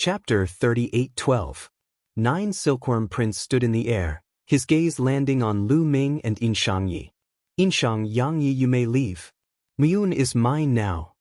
Chapter 38:12. 9 Silkworm Prince stood in the air, his gaze landing on Lu Ming and In Shangyi. In Shangyi, you may leave. Muyun is mine now.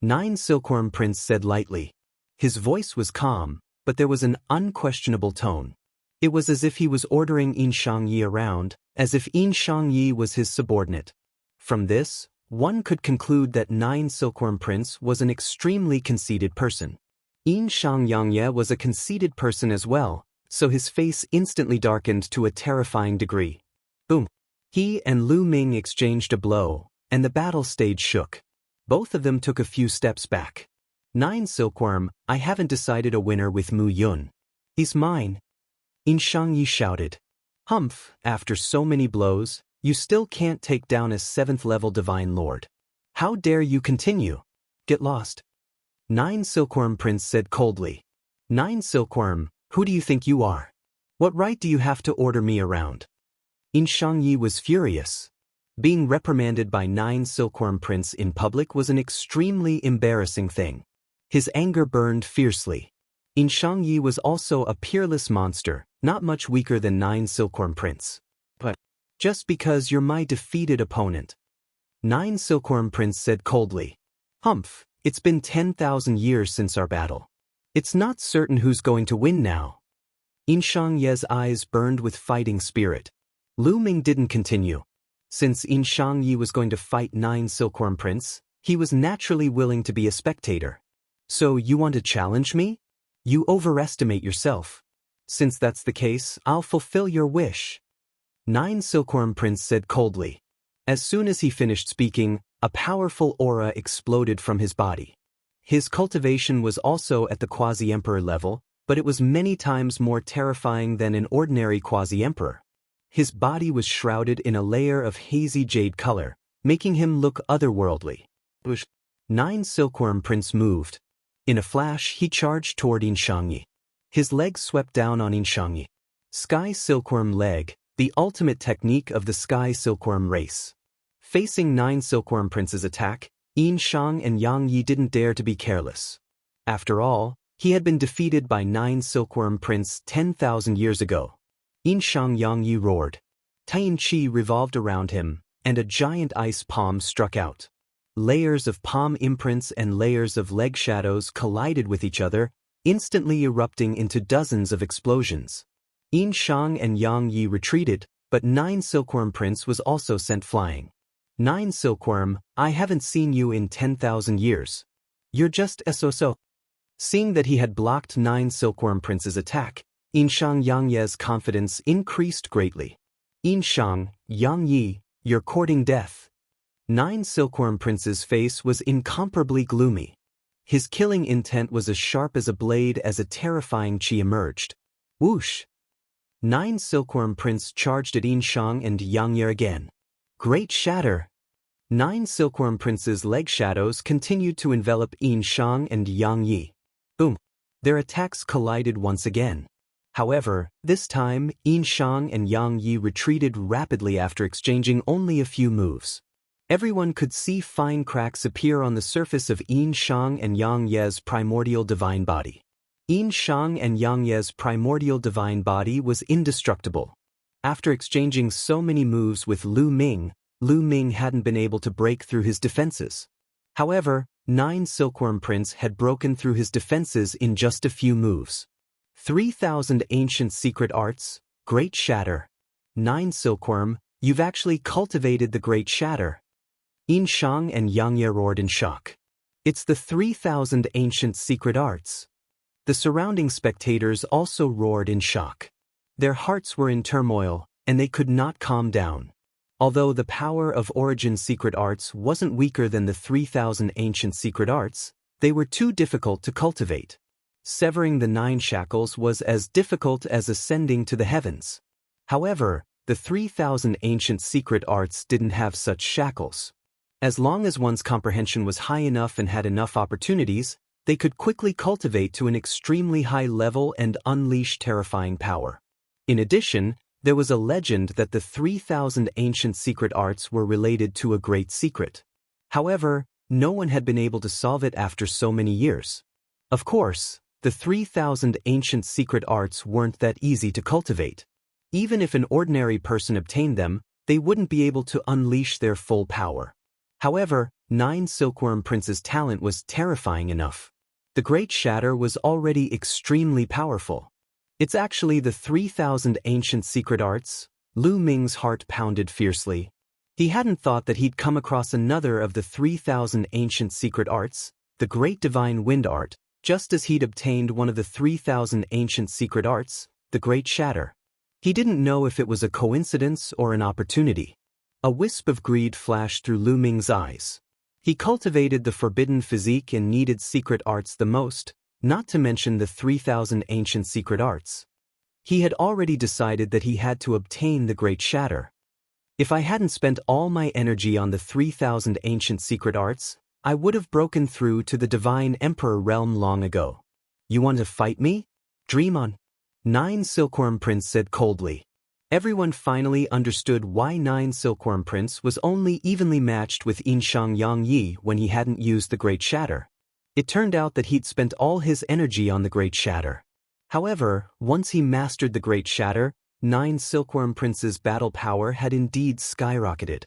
9 Silkworm Prince said lightly. His voice was calm, but there was an unquestionable tone. It was as if he was ordering In Shangyi around, as if In Shangyi was his subordinate. From this, one could conclude that 9 Silkworm Prince was an extremely conceited person. In Shangyi was a conceited person as well, so his face instantly darkened to a terrifying degree. Boom! He and Lu Ming exchanged a blow, and the battle stage shook. Both of them took a few steps back. 9 Silkworm, I haven't decided a winner with Mu Yun. He's mine. In Shangyi shouted. Humph, after so many blows, you still can't take down a 7th-level Divine Lord. How dare you continue? Get lost. 9 Silkworm Prince said coldly. 9 Silkworm, who do you think you are? What right do you have to order me around? In Shangyi was furious. Being reprimanded by 9 Silkworm Prince in public was an extremely embarrassing thing. His anger burned fiercely. In Shangyi was also a peerless monster, not much weaker than 9 Silkworm Prince. But just because you're my defeated opponent. 9 Silkworm Prince said coldly. Humph, it's been 10,000 years since our battle. It's not certain who's going to win now. In Shangyi's eyes burned with fighting spirit. Lu Ming didn't continue. Since In Shangyi was going to fight 9 Silkworm Prince, he was naturally willing to be a spectator. So you want to challenge me? You overestimate yourself. Since that's the case, I'll fulfill your wish. 9 Silkworm Prince said coldly. As soon as he finished speaking, a powerful aura exploded from his body. His cultivation was also at the quasi-emperor level, but it was many times more terrifying than an ordinary quasi-emperor. His body was shrouded in a layer of hazy jade color, making him look otherworldly. 9 Silkworm Prince moved. In a flash, he charged toward In Shangyi. His legs swept down on In Shangyi. Sky Silkworm Leg, the ultimate technique of the Sky Silkworm race. Facing 9 Silkworm Prince's attack, In Shang and Yang Yi didn't dare to be careless. After all, he had been defeated by 9 Silkworm Prince 10,000 years ago. In Shang Yang Yi roared. Tian Qi revolved around him, and a giant ice palm struck out. Layers of palm imprints and layers of leg shadows collided with each other, instantly erupting into dozens of explosions. In Shang and Yang Yi retreated, but 9 Silkworm Prince was also sent flying. 9 Silkworm, I haven't seen you in 10,000 years. You're just so. Seeing that he had blocked 9 Silkworm Prince's attack, In Shang Yang Yi's confidence increased greatly. In Shang, Yang Yi, you're courting death. 9 Silkworm Prince's face was incomparably gloomy. His killing intent was as sharp as a blade as a terrifying qi emerged. Whoosh! 9 Silkworm Prince charged at In Shang and Yang Yi again. Great shatter! 9 Silkworm Prince's leg shadows continued to envelop In Shang and Yang Yi. Boom! Their attacks collided once again. However, this time, In Shang and Yang Yi retreated rapidly after exchanging only a few moves. Everyone could see fine cracks appear on the surface of In Shang and Yang Yi's primordial divine body. In Shang and Yang Yi's primordial divine body was indestructible. After exchanging so many moves with Lu Ming hadn't been able to break through his defenses. However, 9 Silkworm Prince had broken through his defenses in just a few moves. 3,000 ancient secret arts, Great Shatter. 9 Silkworm, you've actually cultivated the Great Shatter. In Shang and Yang Yi roared in shock. It's the 3,000 ancient secret arts. The surrounding spectators also roared in shock. Their hearts were in turmoil, and they could not calm down. Although the power of Origin secret arts wasn't weaker than the 3,000 ancient secret arts, they were too difficult to cultivate. Severing the 9 shackles was as difficult as ascending to the heavens. However, the 3,000 ancient secret arts didn't have such shackles. As long as one's comprehension was high enough and had enough opportunities, they could quickly cultivate to an extremely high level and unleash terrifying power. In addition, there was a legend that the 3,000 ancient secret arts were related to a great secret. However, no one had been able to solve it after so many years. Of course, The 3,000 ancient secret arts weren't that easy to cultivate. Even if an ordinary person obtained them, they wouldn't be able to unleash their full power. However, 9 Silkworm Prince's talent was terrifying enough. The Great Shatter was already extremely powerful. It's actually the 3,000 ancient secret arts. Lu Ming's heart pounded fiercely. He hadn't thought that he'd come across another of the 3,000 ancient secret arts, the Great Divine Wind Art, just as he'd obtained one of the 3,000 ancient secret arts, the Great Shatter. He didn't know if it was a coincidence or an opportunity. A wisp of greed flashed through Lu Ming's eyes. He cultivated the forbidden physique and needed secret arts the most, not to mention the 3,000 ancient secret arts. He had already decided that he had to obtain the Great Shatter. If I hadn't spent all my energy on the 3,000 ancient secret arts, I would have broken through to the Divine Emperor realm long ago. You want to fight me? Dream on. 9 Silkworm Prince said coldly. Everyone finally understood why 9 Silkworm Prince was only evenly matched with Yinshang Yangyi when he hadn't used the Great Shatter. It turned out that he'd spent all his energy on the Great Shatter. However, once he mastered the Great Shatter, 9 Silkworm Prince's battle power had indeed skyrocketed.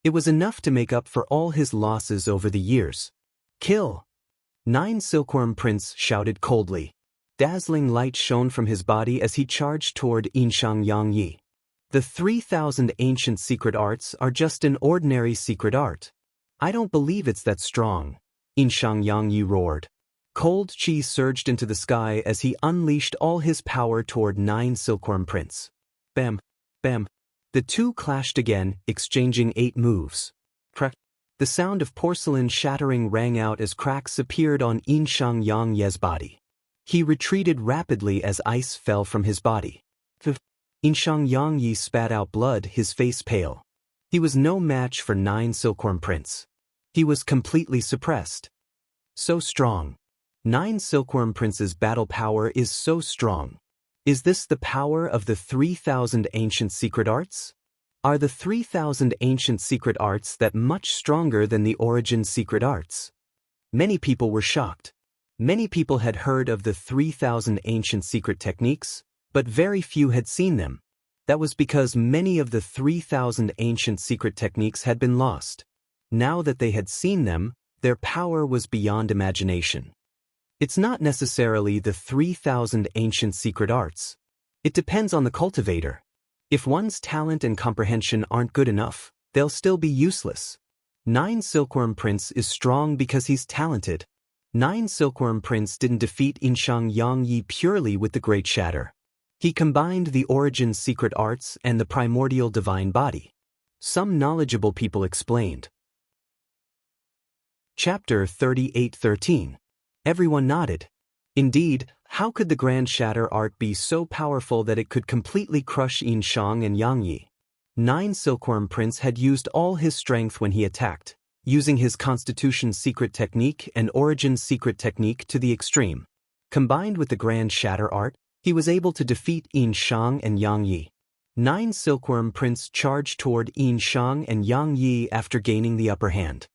It was enough to make up for all his losses over the years. Kill! 9 Silkworm Prince shouted coldly. Dazzling light shone from his body as he charged toward Yinshang Yangyi. The 3,000 ancient secret arts are just an ordinary secret art. I don't believe it's that strong, Yinshang Yangyi roared. Cold chi surged into the sky as he unleashed all his power toward 9 Silkworm Prince. Bam! Bam! The two clashed again, exchanging 8 moves. Crack! The sound of porcelain shattering rang out as cracks appeared on Yinshang Yangyi's body. He retreated rapidly as ice fell from his body. Yinshang Yangyi spat out blood, his face pale. He was no match for 9 Silkworm Prince. He was completely suppressed. So strong. 9 Silkworm Prince's battle power is so strong. Is this the power of the 3,000 ancient secret arts? Are the 3,000 ancient secret arts that much stronger than the origin secret arts? Many people were shocked. Many people had heard of the 3,000 ancient secret techniques, but very few had seen them. That was because many of the 3,000 ancient secret techniques had been lost. Now that they had seen them, their power was beyond imagination. It's not necessarily the 3,000 ancient secret arts. It depends on the cultivator. If one's talent and comprehension aren't good enough, they'll still be useless. 9 Silkworm Prince is strong because he's talented. 9 Silkworm Prince didn't defeat Yinshang Yangyi purely with the Great Shatter. He combined the origin secret arts and the primordial divine body. Some knowledgeable people explained. Chapter 38:13. Everyone nodded. Indeed, how could the Grand Shatter art be so powerful that it could completely crush Yinshang and Yangyi? 9 Silkworm Prince had used all his strength when he attacked, using his Constitution secret technique and Origin secret technique to the extreme. Combined with the Grand Shatter art, he was able to defeat Yinshang and Yangyi. 9 Silkworm Prince charged toward Yinshang and Yangyi after gaining the upper hand.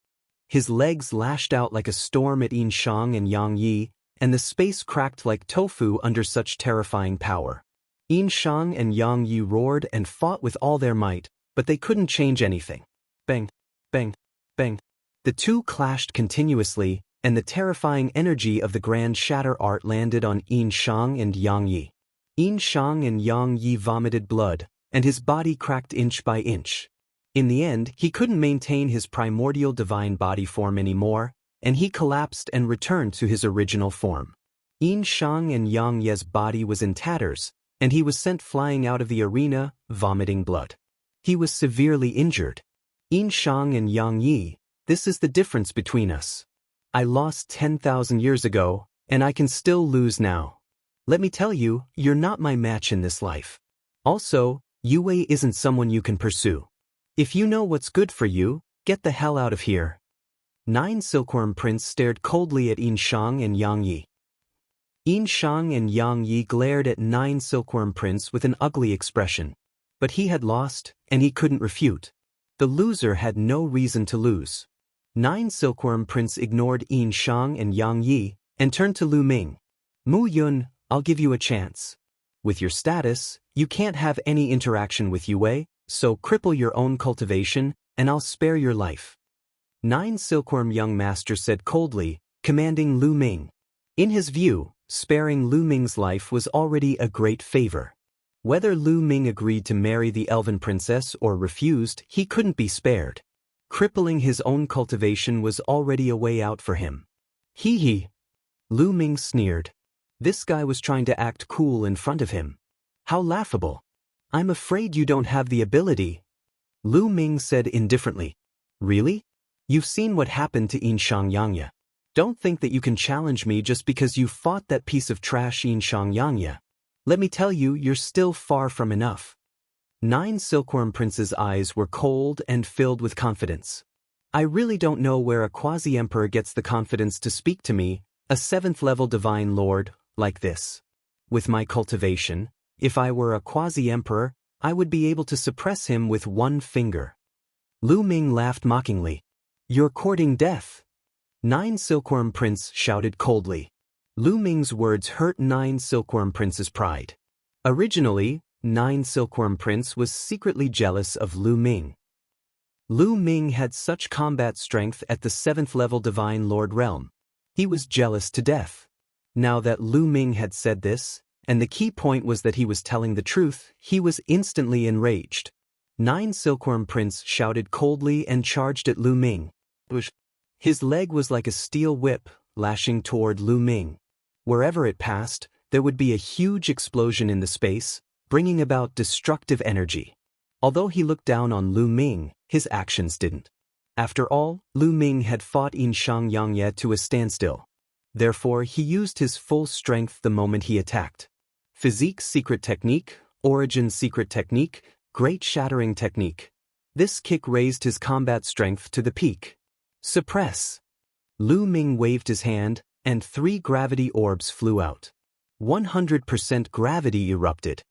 His legs lashed out like a storm at Yinshang and Yangyi, and the space cracked like tofu under such terrifying power. Yinshang and Yangyi roared and fought with all their might, but they couldn't change anything. Bang! Bang! Bang! The two clashed continuously, and the terrifying energy of the Grand Shatter art landed on Yinshang and Yangyi. Yinshang and Yangyi vomited blood, and his body cracked inch by inch. In the end, he couldn't maintain his primordial divine body form anymore, and he collapsed and returned to his original form. Yinshang and Yangyi's body was in tatters, and he was sent flying out of the arena, vomiting blood. He was severely injured. Yinshang and Yangyi, this is the difference between us. I lost 10,000 years ago, and I can still lose now. Let me tell you, you're not my match in this life. Also, Yue isn't someone you can pursue. If you know what's good for you, get the hell out of here. 9 Silkworm Prince stared coldly at Yinshang and Yangyi. Yinshang and Yangyi glared at 9 Silkworm Prince with an ugly expression. But he had lost, and he couldn't refute. The loser had no reason to lose. 9 Silkworm Prince ignored Yinshang and Yangyi, and turned to Lu Ming. Mu Yun, I'll give you a chance. With your status, you can't have any interaction with Yue, so cripple your own cultivation, and I'll spare your life. Nine Silkworm young master said coldly, commanding Lu Ming. In his view, sparing Lu Ming's life was already a great favor. Whether Lu Ming agreed to marry the elven princess or refused, he couldn't be spared. Crippling his own cultivation was already a way out for him. Hee hee. Lu Ming sneered. This guy was trying to act cool in front of him. How laughable. I'm afraid you don't have the ability. Lu Ming said indifferently. Really? You've seen what happened to Yinshang Yangye. Don't think that you can challenge me just because you fought that piece of trash Yinshang Yangye. Let me tell you, you're still far from enough. Nine Silkworm Prince's eyes were cold and filled with confidence. I really don't know where a quasi-emperor gets the confidence to speak to me, a 7th-level divine lord, like this. With my cultivation, if I were a quasi-emperor, I would be able to suppress him with one finger. Lu Ming laughed mockingly. You're courting death. Nine Silkworm Prince shouted coldly. Lu Ming's words hurt Nine Silkworm Prince's pride. Originally, Nine Silkworm Prince was secretly jealous of Lu Ming. Lu Ming had such combat strength at the 7th-level Divine Lord realm. He was jealous to death. Now that Lu Ming had said this, and the key point was that he was telling the truth, he was instantly enraged. Nine Silkworm Prince shouted coldly and charged at Lu Ming. His leg was like a steel whip, lashing toward Lu Ming. Wherever it passed, there would be a huge explosion in the space, bringing about destructive energy. Although he looked down on Lu Ming, his actions didn't. After all, Lu Ming had fought Yinshang Yangye to a standstill. Therefore, he used his full strength the moment he attacked. Physique secret technique, origin secret technique, great shattering technique. This kick raised his combat strength to the peak. Suppress. Lu Ming waved his hand, and 3 gravity orbs flew out. 100% gravity erupted.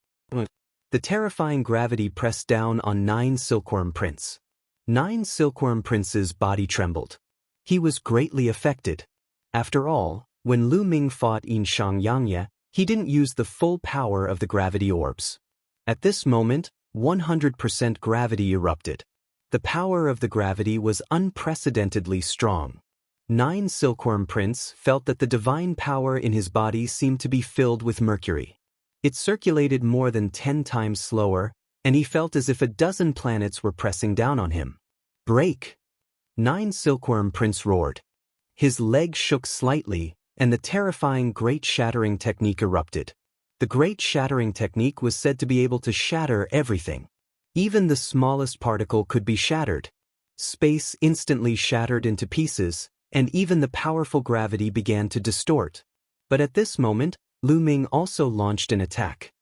The terrifying gravity pressed down on Nine Silkworm Prince. Nine Silkworm Prince's body trembled. He was greatly affected. After all, when Lu Ming fought Yinshang Yangye, he didn't use the full power of the gravity orbs. At this moment, 100% gravity erupted. The power of the gravity was unprecedentedly strong. Nine Silkworm Prince felt that the divine power in his body seemed to be filled with mercury. It circulated more than 10 times slower, and he felt as if a dozen planets were pressing down on him. Break! Nine Silkworm Prince roared. His leg shook slightly, and the terrifying Great Shattering Technique erupted. The Great Shattering Technique was said to be able to shatter everything. Even the smallest particle could be shattered. Space instantly shattered into pieces, and even the powerful gravity began to distort. But at this moment, Lu Ming also launched an attack.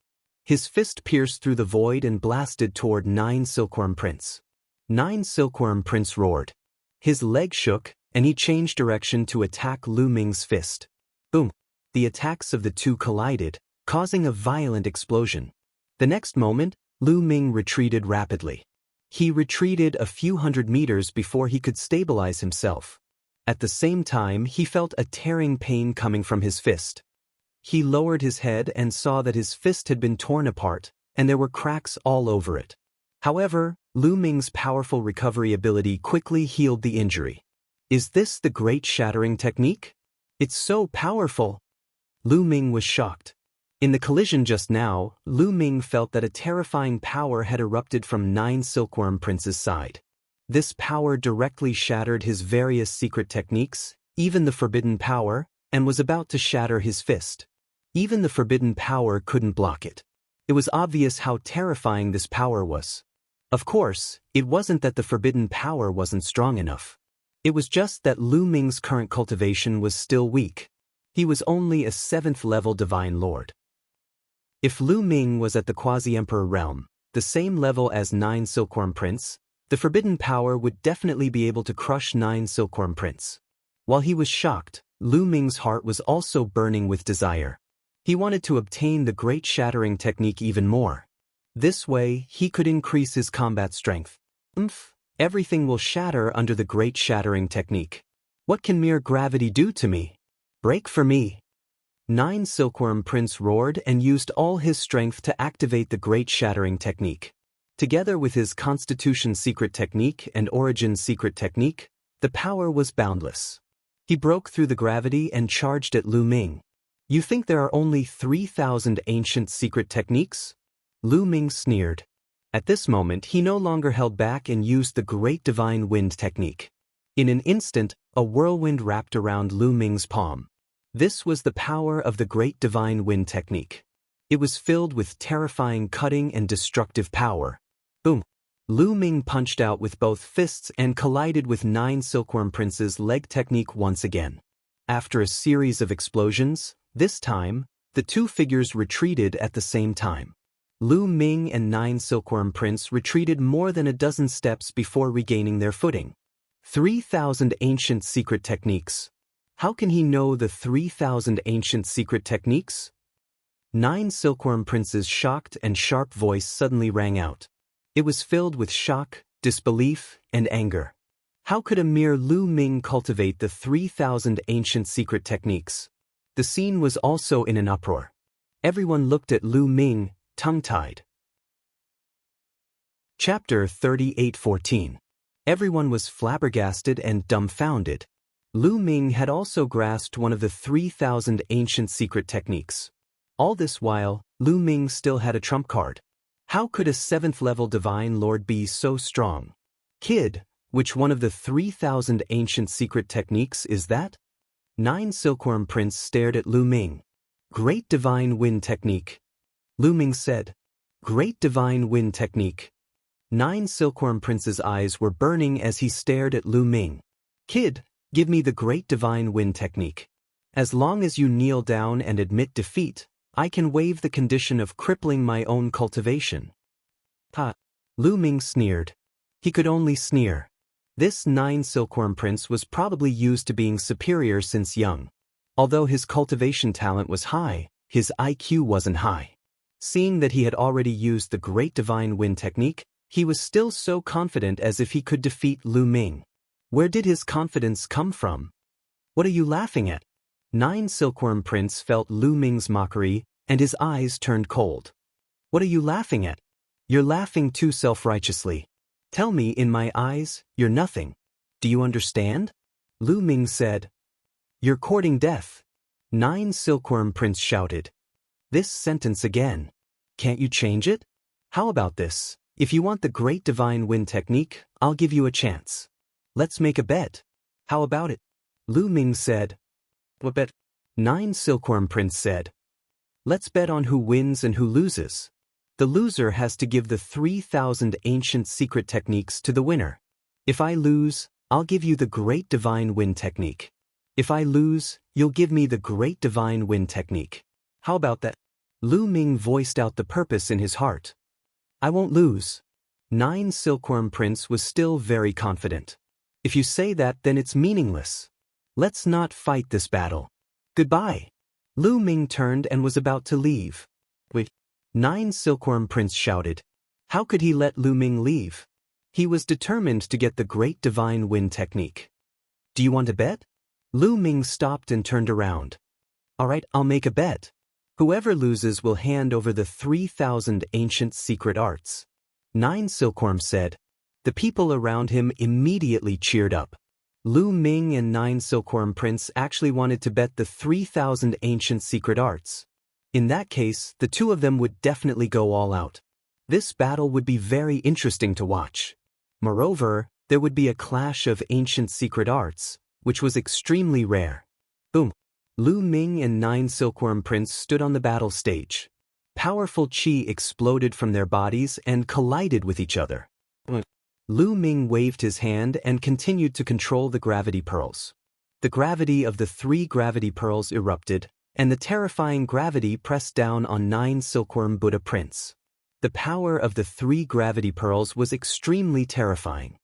His fist pierced through the void and blasted toward Nine Silkworm Prince. Nine Silkworm Prince roared. His leg shook, and he changed direction to attack Lu Ming's fist. Boom! The attacks of the two collided, causing a violent explosion. The next moment, Lu Ming retreated rapidly. He retreated a few hundred meters before he could stabilize himself. At the same time, he felt a tearing pain coming from his fist. He lowered his head and saw that his fist had been torn apart, and there were cracks all over it. However, Lu Ming's powerful recovery ability quickly healed the injury. Is this the Great Shattering Technique? It's so powerful! Lu Ming was shocked. In the collision just now, Lu Ming felt that a terrifying power had erupted from Nine Silkworm Prince's side. This power directly shattered his various secret techniques, even the forbidden power, and was about to shatter his fist. Even the forbidden power couldn't block it. It was obvious how terrifying this power was. Of course, it wasn't that the forbidden power wasn't strong enough. It was just that Lu Ming's current cultivation was still weak. He was only a 7th-level Divine Lord. If Lu Ming was at the Quasi-Emperor realm, the same level as Nine Silkworm Prince, the forbidden power would definitely be able to crush Nine Silkworm Prince. While he was shocked, Lu Ming's heart was also burning with desire. He wanted to obtain the Great Shattering Technique even more. This way, he could increase his combat strength. Everything will shatter under the Great Shattering Technique. What can mere gravity do to me? Break for me. Nine Silkworm Prince roared and used all his strength to activate the Great Shattering Technique. Together with his Constitution Secret Technique and Origin Secret Technique, the power was boundless. He broke through the gravity and charged at Lu Ming. You think there are only 3,000 ancient secret techniques? Lu Ming sneered. At this moment he no longer held back and used the Great Divine Wind Technique. In an instant, a whirlwind wrapped around Lu Ming's palm. This was the power of the Great Divine Wind Technique. It was filled with terrifying cutting and destructive power. Boom! Lu Ming punched out with both fists and collided with Nine Silkworm Prince's leg technique once again. After a series of explosions, this time, the two figures retreated at the same time. Lu Ming and Nine Silkworm Prince retreated more than a dozen steps before regaining their footing. 3,000 ancient secret techniques. How can he know the 3,000 ancient secret techniques? Nine Silkworm Prince's shocked and sharp voice suddenly rang out. It was filled with shock, disbelief, and anger. How could a mere Lu Ming cultivate the 3,000 ancient secret techniques? The scene was also in an uproar. Everyone looked at Lu Ming, tongue-tied. Chapter 38:14. Everyone was flabbergasted and dumbfounded. Lu Ming had also grasped one of the 3,000 ancient secret techniques. All this while, Lu Ming still had a trump card. How could a 7th-level Divine Lord be so strong? Kid, which one of the 3,000 ancient secret techniques is that? Nine Silkworm Prince stared at Lu Ming. Great Divine Wind Technique. Lu Ming said. Great Divine Wind Technique. Nine Silkworm Prince's eyes were burning as he stared at Lu Ming. Kid, give me the Great Divine Wind Technique. As long as you kneel down and admit defeat, I can waive the condition of crippling my own cultivation. Ha! Lu Ming sneered. He could only sneer. This Nine Silkworm Prince was probably used to being superior since young. Although his cultivation talent was high, his IQ wasn't high. Seeing that he had already used the Great Divine Wind Technique, he was still so confident as if he could defeat Lu Ming. Where did his confidence come from? What are you laughing at? Nine Silkworm Prince felt Lu Ming's mockery, and his eyes turned cold. What are you laughing at? You're laughing too self-righteously. Tell me in my eyes, you're nothing. Do you understand? Lu Ming said. You're courting death. Nine Silkworm Prince shouted. This sentence again. Can't you change it? How about this? If you want the Great Divine Wind Technique, I'll give you a chance. Let's make a bet. How about it? Lu Ming said. What bet? Nine Silkworm Prince said. Let's bet on who wins and who loses. The loser has to give the 3,000 ancient secret techniques to the winner. If I lose, I'll give you the Great Divine Wind Technique. If I lose, you'll give me the Great Divine Wind Technique. How about that? Lu Ming voiced out the purpose in his heart. I won't lose. Nine Silkworm Prince was still very confident. If you say that, then it's meaningless. Let's not fight this battle. Goodbye. Lu Ming turned and was about to leave. Wait. Nine Silkworm Prince shouted. How could he let Lu Ming leave? He was determined to get the Great Divine Wind Technique. Do you want to bet? Lu Ming stopped and turned around. All right, I'll make a bet. Whoever loses will hand over the 3,000 ancient secret arts. Nine Silkworm said. The people around him immediately cheered up. Lu Ming and Nine Silkworm Prince actually wanted to bet the 3,000 ancient secret arts. In that case, the two of them would definitely go all out. This battle would be very interesting to watch. Moreover, there would be a clash of ancient secret arts, which was extremely rare. Boom! Lu Ming and Nine Silkworm Prince stood on the battle stage. Powerful chi exploded from their bodies and collided with each other. Lu Ming waved his hand and continued to control the gravity pearls. The gravity of the 3 gravity pearls erupted, and the terrifying gravity pressed down on Nine Silkworm Buddha Prince. The power of the 3 gravity pearls was extremely terrifying.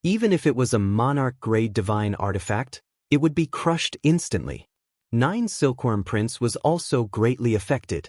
Even if it was a monarch-grade divine artifact, it would be crushed instantly. Nine Silkworm Prince was also greatly affected.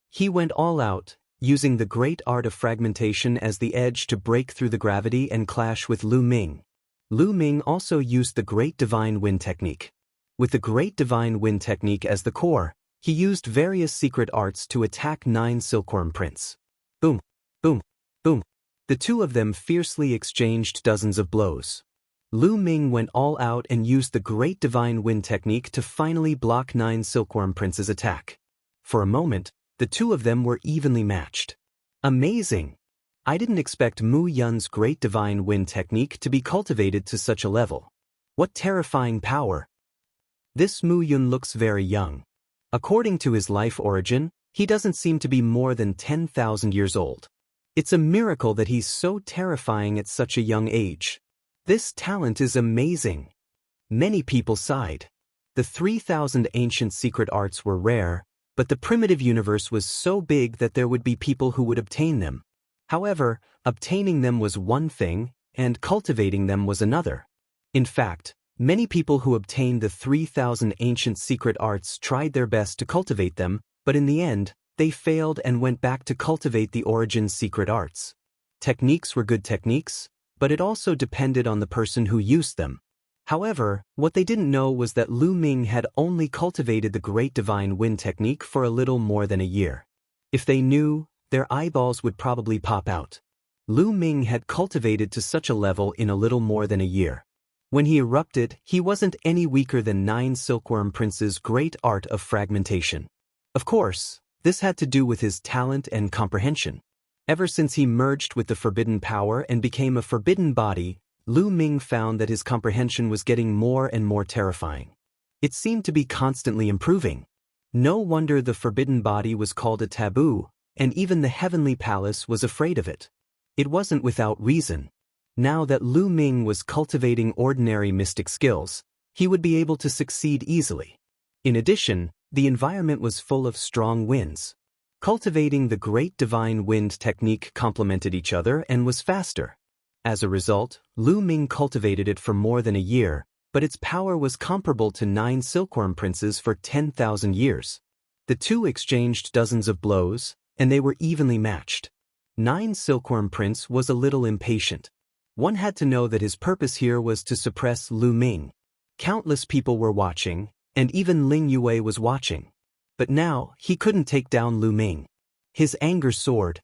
He went all out, using the great art of fragmentation as the edge to break through the gravity and clash with Lu Ming. Lu Ming also used the Great Divine Wind Technique. With the Great Divine Wind technique as the core, he used various secret arts to attack 9 Silkworm Prince. Boom, boom, boom. The two of them fiercely exchanged dozens of blows. Lu Ming went all out and used the Great Divine Wind technique to finally block 9 Silkworm Prince's attack. For a moment, the two of them were evenly matched. Amazing! I didn't expect Mu Yun's Great Divine Wind technique to be cultivated to such a level. What terrifying power! This Mu Yun looks very young. According to his life origin, he doesn't seem to be more than 10,000 years old. It's a miracle that he's so terrifying at such a young age. This talent is amazing. Many people sighed. The 3,000 ancient secret arts were rare, but the primitive universe was so big that there would be people who would obtain them. However, obtaining them was one thing, and cultivating them was another. In fact, many people who obtained the 3,000 ancient secret arts tried their best to cultivate them, but in the end, they failed and went back to cultivate the origin secret arts. Techniques were good techniques, but it also depended on the person who used them. However, what they didn't know was that Lu Ming had only cultivated the Great Divine Wind technique for a little more than a year. If they knew, their eyeballs would probably pop out. Lu Ming had cultivated to such a level in a little more than a year. When he erupted, he wasn't any weaker than 9 Silkworm Prince's great art of fragmentation. Of course, this had to do with his talent and comprehension. Ever since he merged with the forbidden power and became a forbidden body, Lu Ming found that his comprehension was getting more and more terrifying. It seemed to be constantly improving. No wonder the forbidden body was called a taboo, and even the heavenly palace was afraid of it. It wasn't without reason. Now that Lu Ming was cultivating ordinary mystic skills, he would be able to succeed easily. In addition, the environment was full of strong winds. Cultivating the Great Divine Wind technique complemented each other and was faster. As a result, Lu Ming cultivated it for more than a year, but its power was comparable to 9 Silkworm Princes for 10,000 years. The two exchanged dozens of blows, and they were evenly matched. 9 Silkworm Prince was a little impatient. One had to know that his purpose here was to suppress Lu Ming. Countless people were watching, and even Ling Yue was watching. But now, he couldn't take down Lu Ming. His anger soared.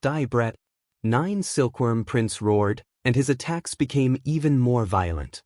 Die brat! 9 Silkworm Prince roared, and his attacks became even more violent.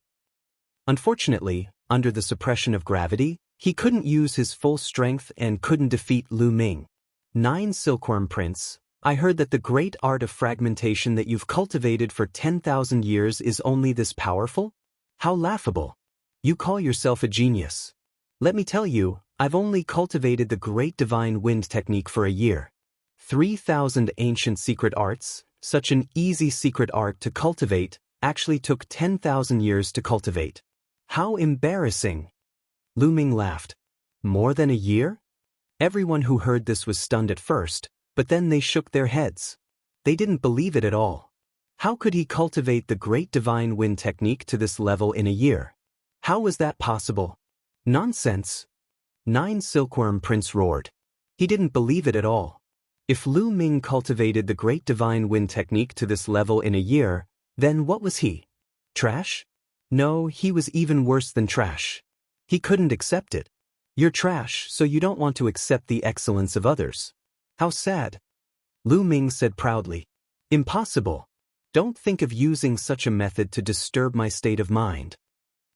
Unfortunately, under the suppression of gravity, he couldn't use his full strength and couldn't defeat Lu Ming. 9 Silkworm Prince, I heard that the great art of fragmentation that you've cultivated for 10,000 years is only this powerful? How laughable! You call yourself a genius. Let me tell you, I've only cultivated the Great Divine Wind technique for a year. 3,000 ancient secret arts, such an easy secret art to cultivate, actually took 10,000 years to cultivate. How embarrassing! Lu Ming laughed. More than a year? Everyone who heard this was stunned at first, but then they shook their heads. They didn't believe it at all. How could he cultivate the Great Divine Wind technique to this level in a year? How was that possible? Nonsense! 9 Silkworm Prince roared. He didn't believe it at all. If Lu Ming cultivated the Great Divine Wind technique to this level in a year, then what was he? Trash? No, he was even worse than trash. He couldn't accept it. You're trash, so you don't want to accept the excellence of others. How sad. Lu Ming said proudly. Impossible. Don't think of using such a method to disturb my state of mind.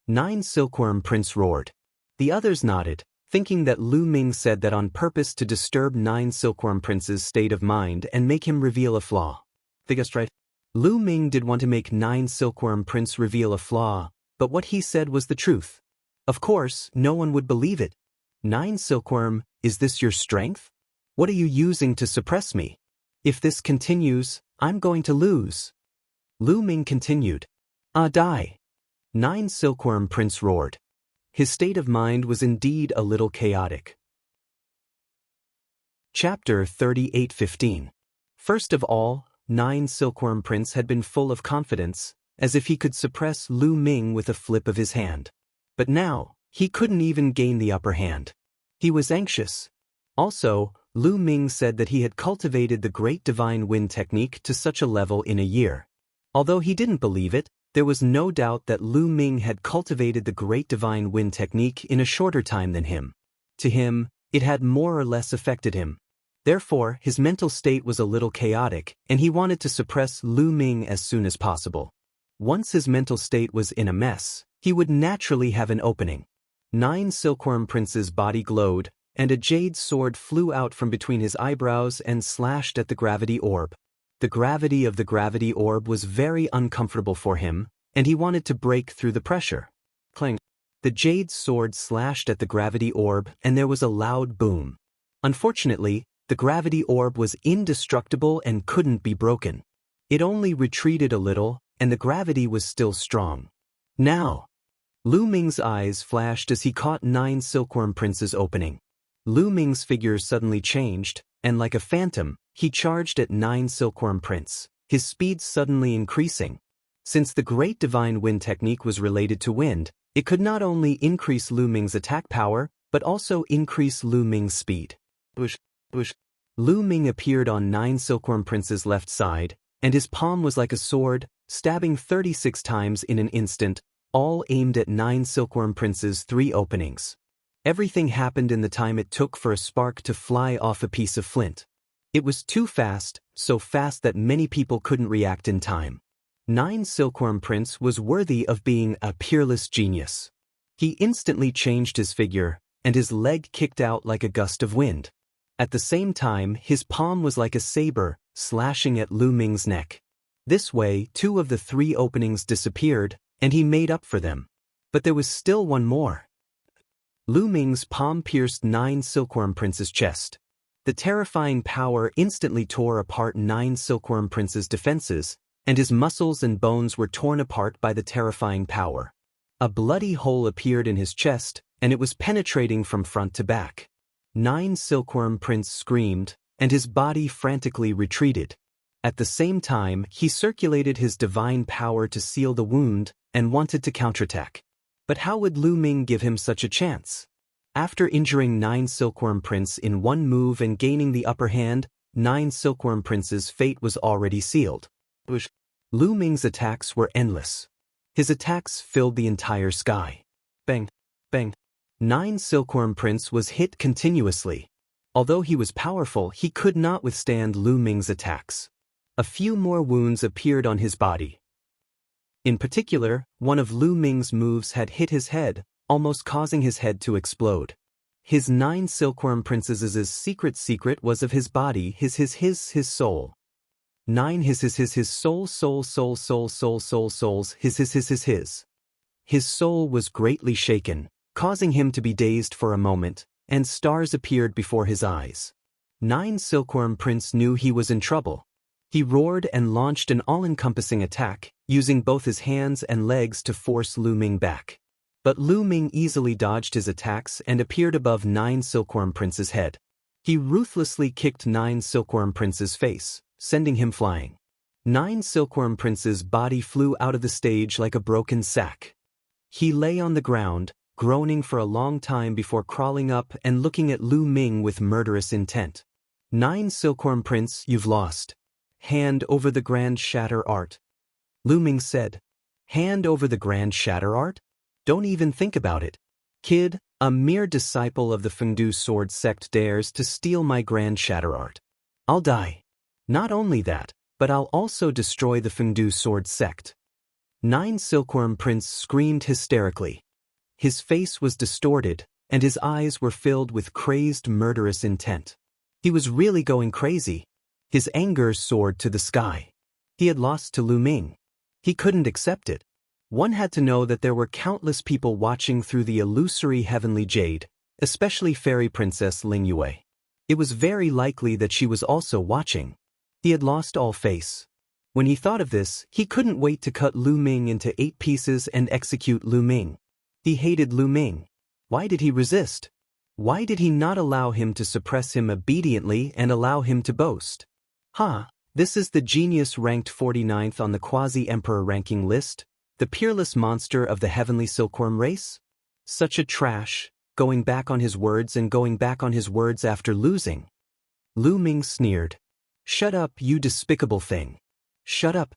9 Silkworm Prince roared. The others nodded, thinking that Lu Ming said that on purpose to disturb 9 Silkworm Prince's state of mind and make him reveal a flaw. They guessed right. Lu Ming did want to make 9 Silkworm Prince reveal a flaw, but what he said was the truth. Of course, no one would believe it. 9 Silkworm, is this your strength? What are you using to suppress me? If this continues, I'm going to lose. Lu Ming continued. Die. 9 Silkworm Prince roared. His state of mind was indeed a little chaotic. Chapter 38:15. First of all, 9 Silkworm Prince had been full of confidence, as if he could suppress Lu Ming with a flip of his hand. But now, he couldn't even gain the upper hand. He was anxious. Also, Lu Ming said that he had cultivated the Great Divine Wind technique to such a level in a year. Although he didn't believe it, There was no doubt that Lu Ming had cultivated the Great Divine Wind technique in a shorter time than him. To him, it had more or less affected him. Therefore, his mental state was a little chaotic, and he wanted to suppress Lu Ming as soon as possible. Once his mental state was in a mess, he would naturally have an opening. 9 Silkworm Prince's body glowed, and a jade sword flew out from between his eyebrows and slashed at the gravity orb. The gravity of the gravity orb was very uncomfortable for him, and he wanted to break through the pressure. Clang! The jade sword slashed at the gravity orb, and there was a loud boom. Unfortunately, the gravity orb was indestructible and couldn't be broken. It only retreated a little, and the gravity was still strong. Now! Lu Ming's eyes flashed as he caught 9 Silkworm Prince's opening. Lu Ming's figure suddenly changed, and like a phantom, he charged at 9 Silkworm Prince, his speed suddenly increasing. Since the Great Divine Wind technique was related to wind, it could not only increase Lu Ming's attack power, but also increase Lu Ming's speed. Whoosh, whoosh. Lu Ming appeared on 9 Silkworm Prince's left side, and his palm was like a sword, stabbing 36 times in an instant, all aimed at 9 Silkworm Prince's 3 openings. Everything happened in the time it took for a spark to fly off a piece of flint. It was too fast, so fast that many people couldn't react in time. 9 Silkworm Prince was worthy of being a peerless genius. He instantly changed his figure, and his leg kicked out like a gust of wind. At the same time, his palm was like a saber, slashing at Lu Ming's neck. This way, 2 of the 3 openings disappeared, and he made up for them. But there was still one more. Lu Ming's palm pierced 9 Silkworm Prince's chest. The terrifying power instantly tore apart 9 Silkworm Prince's defenses, and his muscles and bones were torn apart by the terrifying power. A bloody hole appeared in his chest, and it was penetrating from front to back. 9 Silkworm Prince screamed, and his body frantically retreated. At the same time, he circulated his divine power to seal the wound, and wanted to counterattack. But how would Lu Ming give him such a chance? After injuring 9 Silkworm Prince in one move and gaining the upper hand, 9 Silkworm Prince's fate was already sealed. Lu Ming's attacks were endless. His attacks filled the entire sky. Bang! Bang! 9 Silkworm Prince was hit continuously. Although he was powerful, he could not withstand Lu Ming's attacks. A few more wounds appeared on his body. In particular, one of Lu Ming's moves had hit his head, almost causing his head to explode. His 9 Silkworm Prince's secret was of his body, his soul. 9 his soul, his. His soul was greatly shaken, causing him to be dazed for a moment, and stars appeared before his eyes. 9 Silkworm Prince knew he was in trouble. He roared and launched an all-encompassing attack, using both his hands and legs to force Lu Ming back. But Lu Ming easily dodged his attacks and appeared above 9 Silkworm Prince's head. He ruthlessly kicked 9 Silkworm Prince's face, sending him flying. 9 Silkworm Prince's body flew out of the stage like a broken sack. He lay on the ground, groaning for a long time before crawling up and looking at Lu Ming with murderous intent. 9 Silkworm Prince, you've lost. Hand over the Grand Shatter Art. Lu Ming said. Hand over the Grand Shatter Art? Don't even think about it. Kid, a mere disciple of the Fengdu Sword Sect dares to steal my Grand Shatter Art. I'll die. Not only that, but I'll also destroy the Fengdu Sword Sect. 9 Silkworm Prince screamed hysterically. His face was distorted, and his eyes were filled with crazed murderous intent. He was really going crazy. His anger soared to the sky. He had lost to Lu Ming. He couldn't accept it. One had to know that there were countless people watching through the illusory heavenly jade, especially Fairy Princess Ling Yue. It was very likely that she was also watching. He had lost all face. When he thought of this, he couldn't wait to cut Lu Ming into 8 pieces and execute Lu Ming. He hated Lu Ming. Why did he resist? Why did he not allow him to suppress him obediently and allow him to boast? This is the genius ranked 49th on the quasi-emperor ranking list, the peerless monster of the heavenly silkworm race? Such a trash, going back on his words and going back on his words after losing. Lu Ming sneered. Shut up, you despicable thing. Shut up.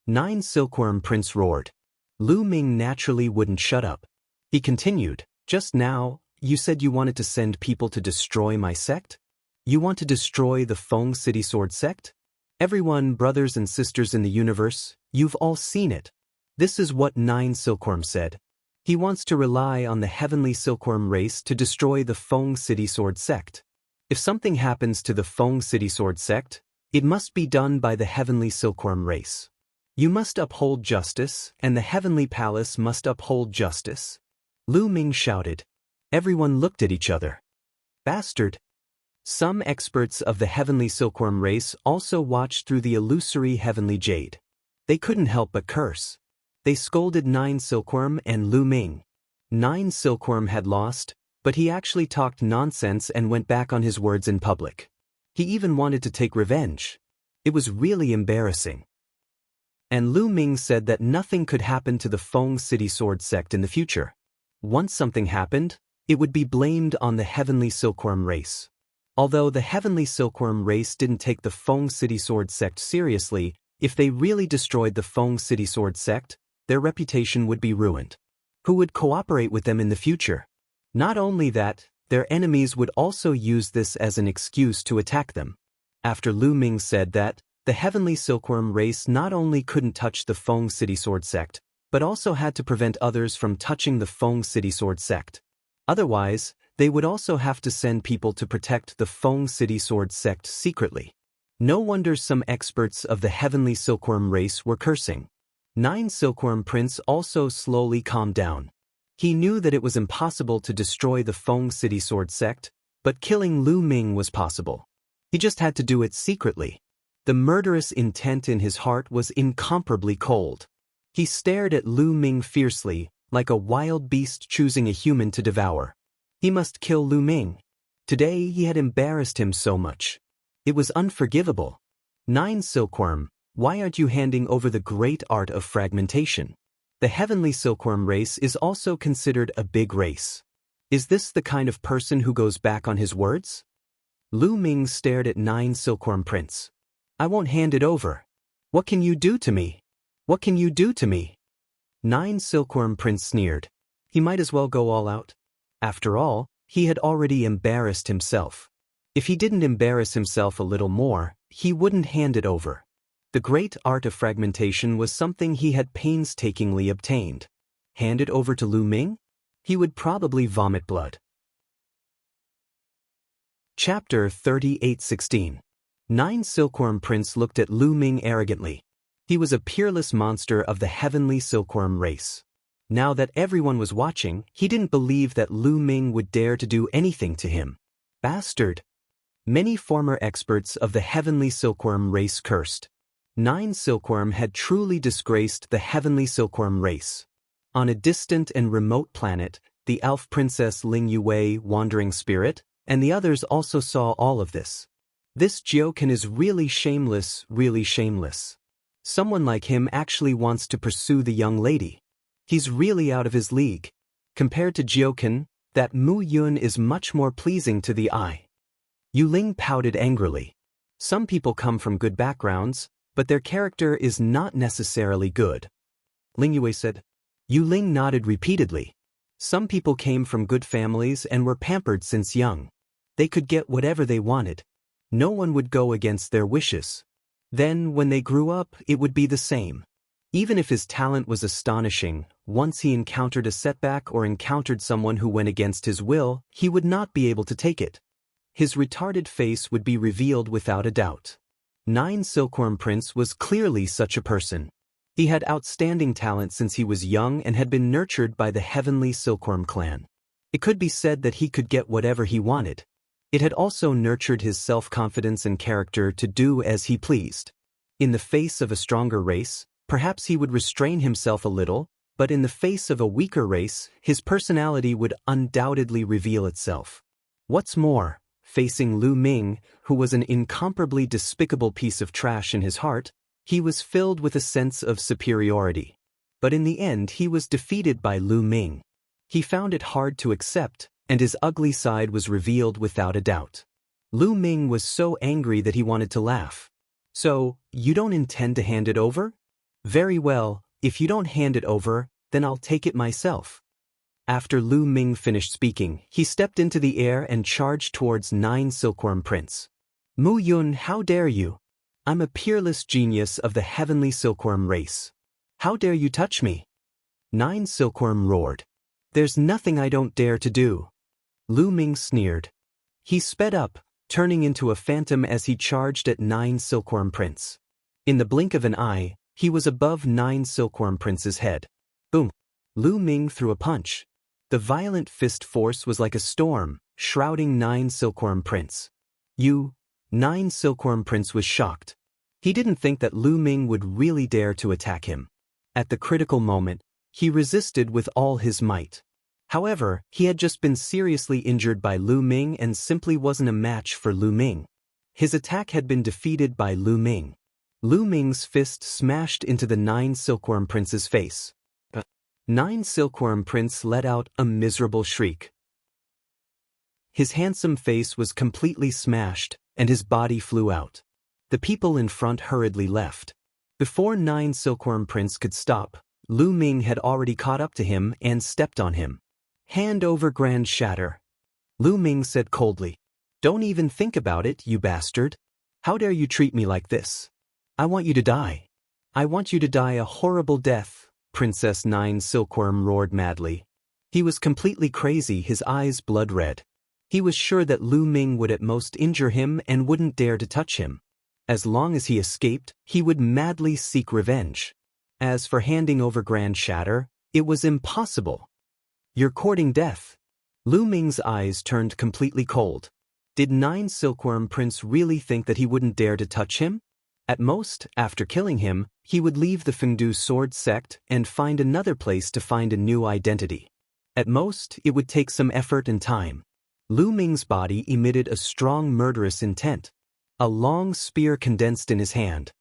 9 Silkworm Prince roared. Lu Ming naturally wouldn't shut up. He continued, "Just now, you said you wanted to send people to destroy my sect? You want to destroy the Feng City Sword sect? Everyone, brothers and sisters in the universe, you've all seen it. This is what Nine Silkworm said. He wants to rely on the heavenly silkworm race to destroy the Feng City Sword sect. If something happens to the Feng City Sword sect, it must be done by the heavenly silkworm race. You must uphold justice, and the heavenly palace must uphold justice." Lu Ming shouted. Everyone looked at each other. "Bastard!" Some experts of the heavenly silkworm race also watched through the illusory heavenly jade. They couldn't help but curse. They scolded Nine Silkworm and Lu Ming. Nine Silkworm had lost, but he actually talked nonsense and went back on his words in public. He even wanted to take revenge. It was really embarrassing. And Lu Ming said that nothing could happen to the Feng City Sword sect in the future. Once something happened, it would be blamed on the heavenly silkworm race. Although the heavenly silkworm race didn't take the Feng City Sword sect seriously, if they really destroyed the Feng City Sword sect, their reputation would be ruined. Who would cooperate with them in the future? Not only that, their enemies would also use this as an excuse to attack them. After Lu Ming said that, the heavenly silkworm race not only couldn't touch the Feng City Sword sect, but also had to prevent others from touching the Feng City Sword sect. Otherwise, they would also have to send people to protect the Feng City Sword sect secretly. No wonder some experts of the heavenly silkworm race were cursing. Nine Silkworm Prince also slowly calmed down. He knew that it was impossible to destroy the Feng City Sword sect, but killing Lu Ming was possible. He just had to do it secretly. The murderous intent in his heart was incomparably cold. He stared at Lu Ming fiercely, like a wild beast choosing a human to devour. He must kill Lu Ming. Today he had embarrassed him so much. It was unforgivable. Nine Silkworm, why aren't you handing over the great art of fragmentation? The heavenly silkworm race is also considered a big race. Is this the kind of person who goes back on his words? Lu Ming stared at Nine Silkworm Prince. "I won't hand it over. What can you do to me? What can you do to me?" Nine Silkworm Prince sneered. He might as well go all out. After all, he had already embarrassed himself. If he didn't embarrass himself a little more, he wouldn't hand it over. The great art of fragmentation was something he had painstakingly obtained. Hand it over to Lu Ming? He would probably vomit blood. Chapter 38:16. Nine Silkworm Prince looked at Lu Ming arrogantly. He was a peerless monster of the heavenly silkworm race. Now that everyone was watching, he didn't believe that Lu Ming would dare to do anything to him. Bastard! Many former experts of the heavenly silkworm race cursed. Nine Silkworm had truly disgraced the heavenly silkworm race. On a distant and remote planet, the elf princess Ling Yue, wandering spirit, and the others also saw all of this. This Jioken is really shameless, really shameless. Someone like him actually wants to pursue the young lady. He's really out of his league. Compared to Jioken, that Mu Yun is much more pleasing to the eye. Yu Ling pouted angrily. Some people come from good backgrounds, but their character is not necessarily good. Ling Yue said. Yu Ling nodded repeatedly. Some people came from good families and were pampered since young. They could get whatever they wanted. No one would go against their wishes. Then, when they grew up, it would be the same. Even if his talent was astonishing, once he encountered a setback or encountered someone who went against his will, he would not be able to take it. His retarded face would be revealed without a doubt. Nine Silkworm Prince was clearly such a person. He had outstanding talent since he was young and had been nurtured by the heavenly Silkworm clan. It could be said that he could get whatever he wanted. It had also nurtured his self-confidence and character to do as he pleased. In the face of a stronger race, perhaps he would restrain himself a little, but in the face of a weaker race, his personality would undoubtedly reveal itself. What's more, facing Lu Ming, who was an incomparably despicable piece of trash in his heart, he was filled with a sense of superiority. But in the end he was defeated by Lu Ming. He found it hard to accept, and his ugly side was revealed without a doubt. Lu Ming was so angry that he wanted to laugh. So, you don't intend to hand it over? Very well, if you don't hand it over, then I'll take it myself. After Lu Ming finished speaking, he stepped into the air and charged towards 9 Silkworm Prince. Mu Yun, how dare you? I'm a peerless genius of the heavenly silkworm race. How dare you touch me? 9 Silkworm roared. There's nothing I don't dare to do. Lu Ming sneered. He sped up, turning into a phantom as he charged at 9 Silkworm Prince. In the blink of an eye, he was above 9 Silkworm Prince's head. Boom! Lu Ming threw a punch. The violent fist force was like a storm, shrouding 9 Silkworm Prince. 9 Silkworm Prince was shocked. He didn't think that Lu Ming would really dare to attack him. At the critical moment, he resisted with all his might. However, he had just been seriously injured by Lu Ming and simply wasn't a match for Lu Ming. His attack had been defeated by Lu Ming. Lu Ming's fist smashed into the 9 Silkworm Prince's face. 9 Silkworm Prince let out a miserable shriek. His handsome face was completely smashed, and his body flew out. The people in front hurriedly left. Before 9 Silkworm Prince could stop, Lu Ming had already caught up to him and stepped on him. Hand over Grand Shatter. Lu Ming said coldly. Don't even think about it, you bastard. How dare you treat me like this? I want you to die. I want you to die a horrible death. Princess 9 Silkworm roared madly. He was completely crazy, his eyes blood red. He was sure that Lu Ming would at most injure him and wouldn't dare to touch him. As long as he escaped, he would madly seek revenge. As for handing over Grand Shatter, it was impossible. You're courting death. Lu Ming's eyes turned completely cold. Did 9 Silkworm Prince really think that he wouldn't dare to touch him? At most, after killing him, he would leave the Fengdu sword sect and find another place to find a new identity. At most, it would take some effort and time. Lu Ming's body emitted a strong murderous intent. A long spear condensed in his hand.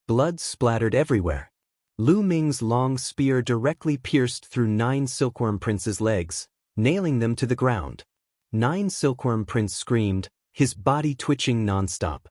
Blood splattered everywhere. Lu Ming's long spear directly pierced through 9 Silkworm Prince's legs, nailing them to the ground. 9 Silkworm Prince screamed, his body twitching non-stop.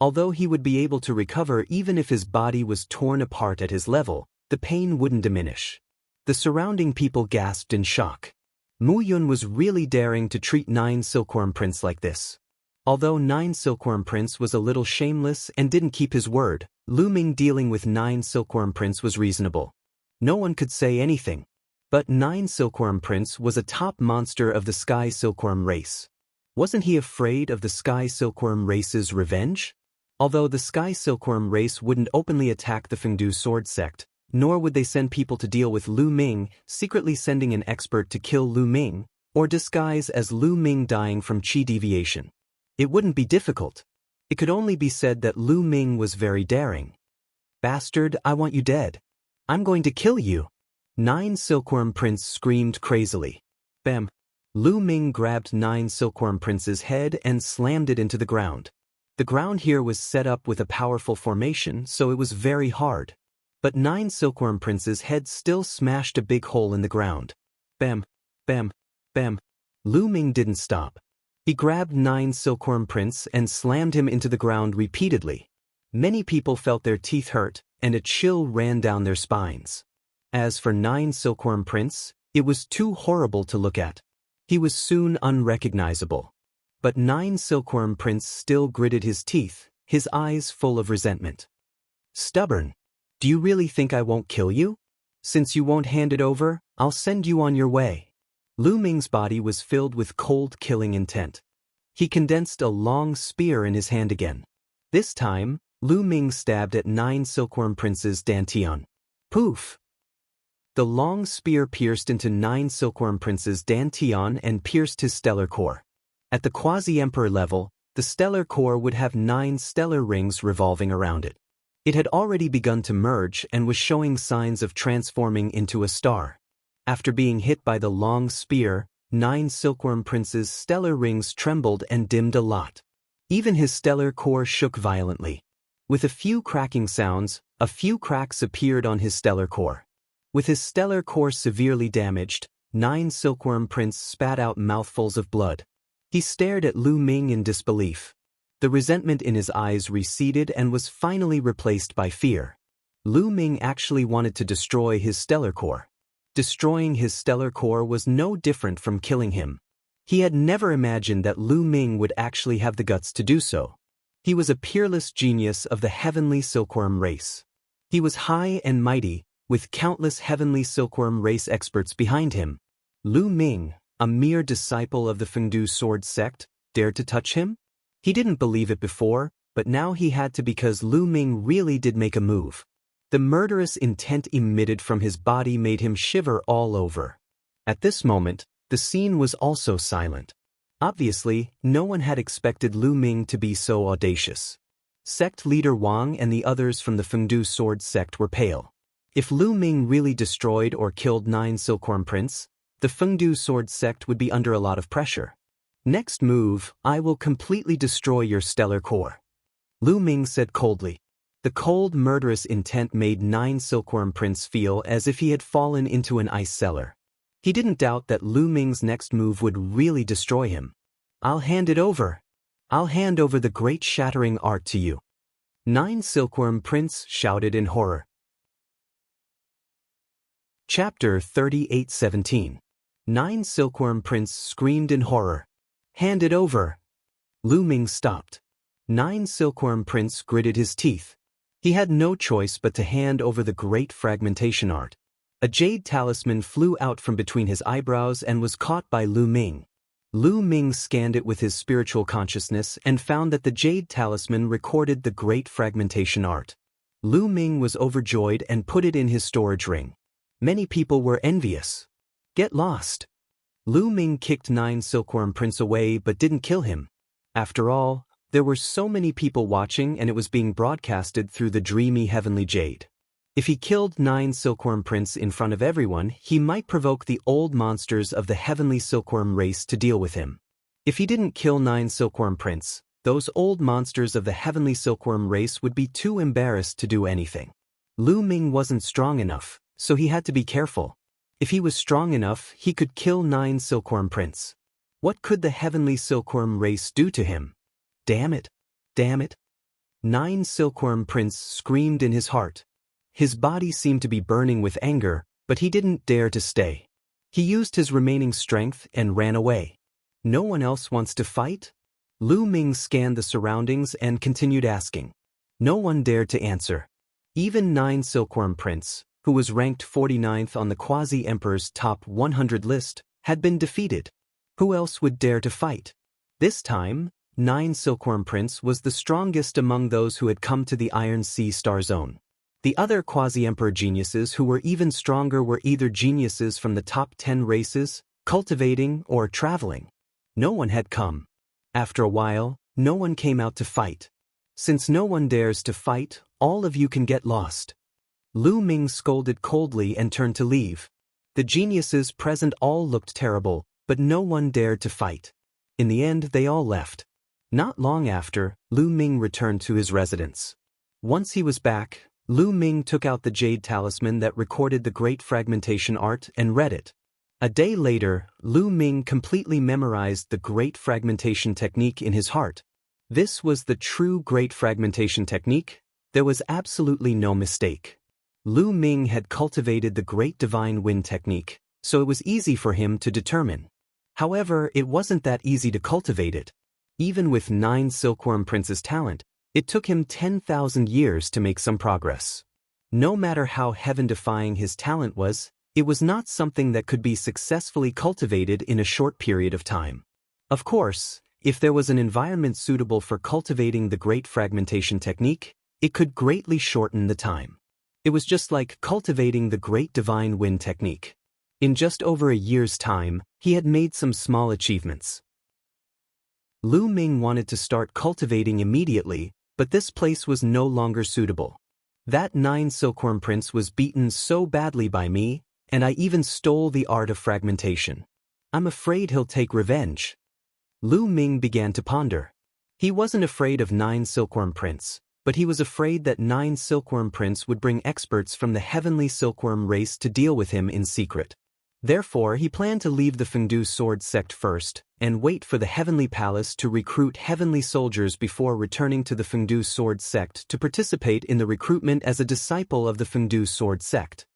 Although he would be able to recover even if his body was torn apart at his level, the pain wouldn't diminish. The surrounding people gasped in shock. Mu Yun was really daring to treat 9 Silkworm Prince like this. Although 9 Silkworm Prince was a little shameless and didn't keep his word, Lu Ming dealing with 9 Silkworm Prince was reasonable. No one could say anything. But 9 Silkworm Prince was a top monster of the Sky Silkworm race. Wasn't he afraid of the Sky Silkworm race's revenge? Although the Sky Silkworm race wouldn't openly attack the Fengdu sword sect, nor would they send people to deal with Lu Ming, secretly sending an expert to kill Lu Ming, or disguise as Lu Ming dying from qi deviation. It wouldn't be difficult. It could only be said that Lu Ming was very daring. Bastard, I want you dead. I'm going to kill you. 9 Silkworm Prince screamed crazily. Bam! Lu Ming grabbed 9 Silkworm Prince's head and slammed it into the ground. The ground here was set up with a powerful formation, so it was very hard. But 9 Silkworm Prince's head still smashed a big hole in the ground. Bam! Bam! Bam! Lu Ming didn't stop. He grabbed 9 Silkworm Prince and slammed him into the ground repeatedly. Many people felt their teeth hurt, and a chill ran down their spines. As for 9 Silkworm Prince, it was too horrible to look at. He was soon unrecognizable. But 9 Silkworm Prince still gritted his teeth, his eyes full of resentment. Stubborn. Do you really think I won't kill you? Since you won't hand it over, I'll send you on your way. Lu Ming's body was filled with cold killing intent. He condensed a long spear in his hand again. This time, Lu Ming stabbed at 9 Silkworm Prince's dantian. Poof! The long spear pierced into 9 Silkworm Prince's dantian and pierced his stellar core. At the quasi-emperor level, the stellar core would have 9 stellar rings revolving around it. It had already begun to merge and was showing signs of transforming into a star. After being hit by the long spear, 9 Silkworm Prince's stellar rings trembled and dimmed a lot. Even his stellar core shook violently. With a few cracking sounds, a few cracks appeared on his stellar core. With his stellar core severely damaged, 9 Silkworm Prince spat out mouthfuls of blood. He stared at Lu Ming in disbelief. The resentment in his eyes receded and was finally replaced by fear. Lu Ming actually wanted to destroy his stellar core. Destroying his stellar core was no different from killing him. He had never imagined that Lu Ming would actually have the guts to do so. He was a peerless genius of the heavenly silkworm race. He was high and mighty, with countless heavenly silkworm race experts behind him. Lu Ming, a mere disciple of the Fengdu sword sect, dared to touch him? He didn't believe it before, but now he had to because Lu Ming really did make a move. The murderous intent emitted from his body made him shiver all over. At this moment, the scene was also silent. Obviously, no one had expected Lu Ming to be so audacious. Sect leader Wang and the others from the Fengdu sword sect were pale. If Lu Ming really destroyed or killed 9 Silkworm Prince, the Fengdu sword sect would be under a lot of pressure. Next move, I will completely destroy your stellar core. Lu Ming said coldly. The cold, murderous intent made 9 Silkworm Prince feel as if he had fallen into an ice cellar. He didn't doubt that Lu Ming's next move would really destroy him. I'll hand it over. I'll hand over the great shattering art to you. 9 Silkworm Prince shouted in horror. Chapter 38:17. 9 Silkworm Prince screamed in horror. Hand it over. Lu Ming stopped. 9 Silkworm Prince gritted his teeth. He had no choice but to hand over the great fragmentation art. A jade talisman flew out from between his eyebrows and was caught by Lu Ming. Lu Ming scanned it with his spiritual consciousness and found that the jade talisman recorded the great fragmentation art. Lu Ming was overjoyed and put it in his storage ring. Many people were envious. Get lost. Lu Ming kicked 9 Silkworm Prince away but didn't kill him. After all, there were so many people watching and it was being broadcasted through the dreamy heavenly jade. If he killed 9 Silkworm Prince in front of everyone, he might provoke the old monsters of the heavenly silkworm race to deal with him. If he didn't kill 9 Silkworm Prince, those old monsters of the heavenly silkworm race would be too embarrassed to do anything. Lu Ming wasn't strong enough, so he had to be careful. If he was strong enough, he could kill 9 Silkworm Prince. What could the heavenly silkworm race do to him? Damn it! Damn it! 9 Silkworm Prince screamed in his heart. His body seemed to be burning with anger, but he didn't dare to stay. He used his remaining strength and ran away. No one else wants to fight? Lu Ming scanned the surroundings and continued asking. No one dared to answer. Even 9 Silkworm Prince, who was ranked 49th on the Quasi-Emperor's top 100 list, had been defeated. Who else would dare to fight? This time, 9 Silkworm Prince was the strongest among those who had come to the Iron Sea Star Zone. The other Quasi-Emperor geniuses who were even stronger were either geniuses from the top 10 races, cultivating, or traveling. No one had come. After a while, no one came out to fight. Since no one dares to fight, all of you can get lost. Lu Ming scolded coldly and turned to leave. The geniuses present all looked terrible, but no one dared to fight. In the end, they all left. Not long after, Lu Ming returned to his residence. Once he was back, Lu Ming took out the jade talisman that recorded the great fragmentation art and read it. A day later, Lu Ming completely memorized the great fragmentation technique in his heart. This was the true great fragmentation technique. There was absolutely no mistake. Lu Ming had cultivated the great divine wind technique, so it was easy for him to determine. However, it wasn't that easy to cultivate it. Even with 9 Silkworm Prince's talent, it took him 10,000 years to make some progress. No matter how heaven-defying his talent was, it was not something that could be successfully cultivated in a short period of time. Of course, if there was an environment suitable for cultivating the great fragmentation technique, it could greatly shorten the time. It was just like cultivating the great divine wind technique. In just over a year's time, he had made some small achievements. Lu Ming wanted to start cultivating immediately, but this place was no longer suitable. That 9 Silkworm Prince was beaten so badly by me, and I even stole the art of fragmentation. I'm afraid he'll take revenge. Lu Ming began to ponder. He wasn't afraid of 9 Silkworm Prince, but he was afraid that 9 Silkworm Prince would bring experts from the heavenly silkworm race to deal with him in secret. Therefore, he planned to leave the Fengdu sword sect first, and wait for the Heavenly Palace to recruit heavenly soldiers before returning to the Fengdu sword sect to participate in the recruitment as a disciple of the Fengdu sword sect.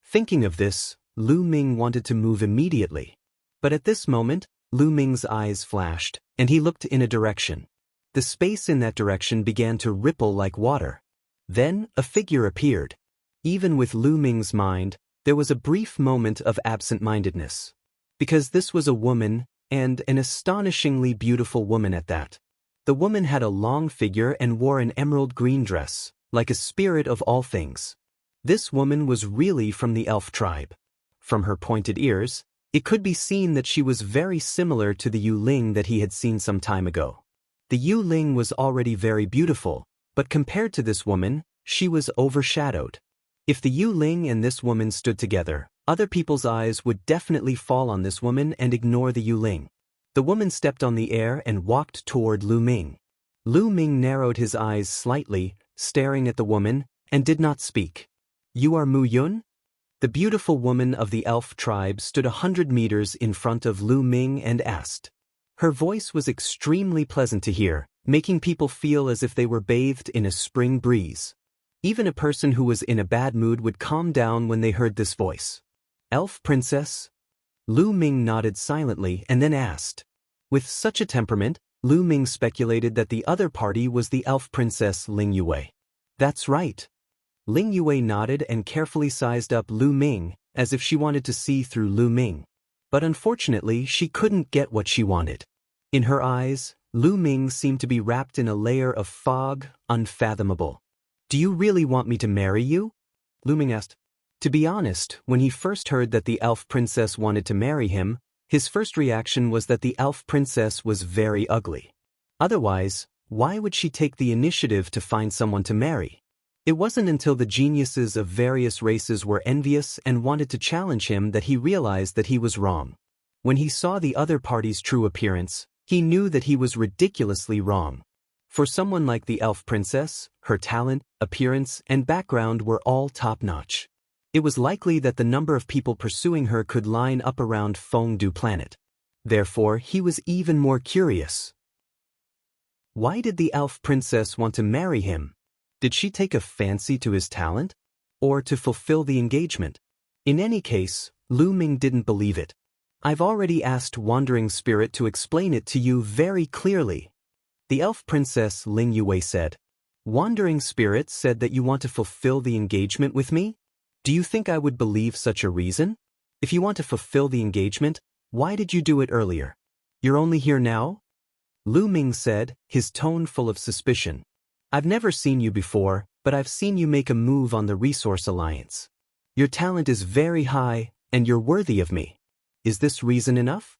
Thinking of this, Lu Ming wanted to move immediately. But at this moment, Lu Ming's eyes flashed, and he looked in a direction. The space in that direction began to ripple like water. Then, a figure appeared. Even with Lu Ming's mind, there was a brief moment of absent-mindedness. Because this was a woman, and an astonishingly beautiful woman at that. The woman had a long figure and wore an emerald green dress, like a spirit of all things. This woman was really from the elf tribe. From her pointed ears, it could be seen that she was very similar to the Yuling that he had seen some time ago. The Yuling was already very beautiful, but compared to this woman, she was overshadowed. If the Yuling and this woman stood together, other people's eyes would definitely fall on this woman and ignore the Yuling. The woman stepped on the air and walked toward Lu Ming. Lu Ming narrowed his eyes slightly, staring at the woman, and did not speak. "You are Mu Yun?" The beautiful woman of the elf tribe stood 100 meters in front of Lu Ming and asked. Her voice was extremely pleasant to hear, making people feel as if they were bathed in a spring breeze. Even a person who was in a bad mood would calm down when they heard this voice. "Elf princess?" Lu Ming nodded silently and then asked. With such a temperament, Lu Ming speculated that the other party was the elf princess Ling Yue. "That's right." Ling Yue nodded and carefully sized up Lu Ming, as if she wanted to see through Lu Ming. But unfortunately, she couldn't get what she wanted. In her eyes, Lu Ming seemed to be wrapped in a layer of fog, unfathomable. "Do you really want me to marry you?" Lu Ming asked. To be honest, when he first heard that the elf princess wanted to marry him, his first reaction was that the elf princess was very ugly. Otherwise, why would she take the initiative to find someone to marry? It wasn't until the geniuses of various races were envious and wanted to challenge him that he realized that he was wrong. When he saw the other party's true appearance, he knew that he was ridiculously wrong. For someone like the elf princess, her talent, appearance, and background were all top-notch. It was likely that the number of people pursuing her could line up around Fengdu planet. Therefore, he was even more curious. Why did the elf princess want to marry him? Did she take a fancy to his talent? Or to fulfill the engagement? In any case, Lu Ming didn't believe it. "I've already asked Wandering Spirit to explain it to you very clearly." The elf princess Ling Yue said. "Wandering Spirit said that you want to fulfill the engagement with me? Do you think I would believe such a reason? If you want to fulfill the engagement, why did you do it earlier? You're only here now?" Lu Ming said, his tone full of suspicion. "I've never seen you before, but I've seen you make a move on the Resource Alliance. Your talent is very high, and you're worthy of me. Is this reason enough?"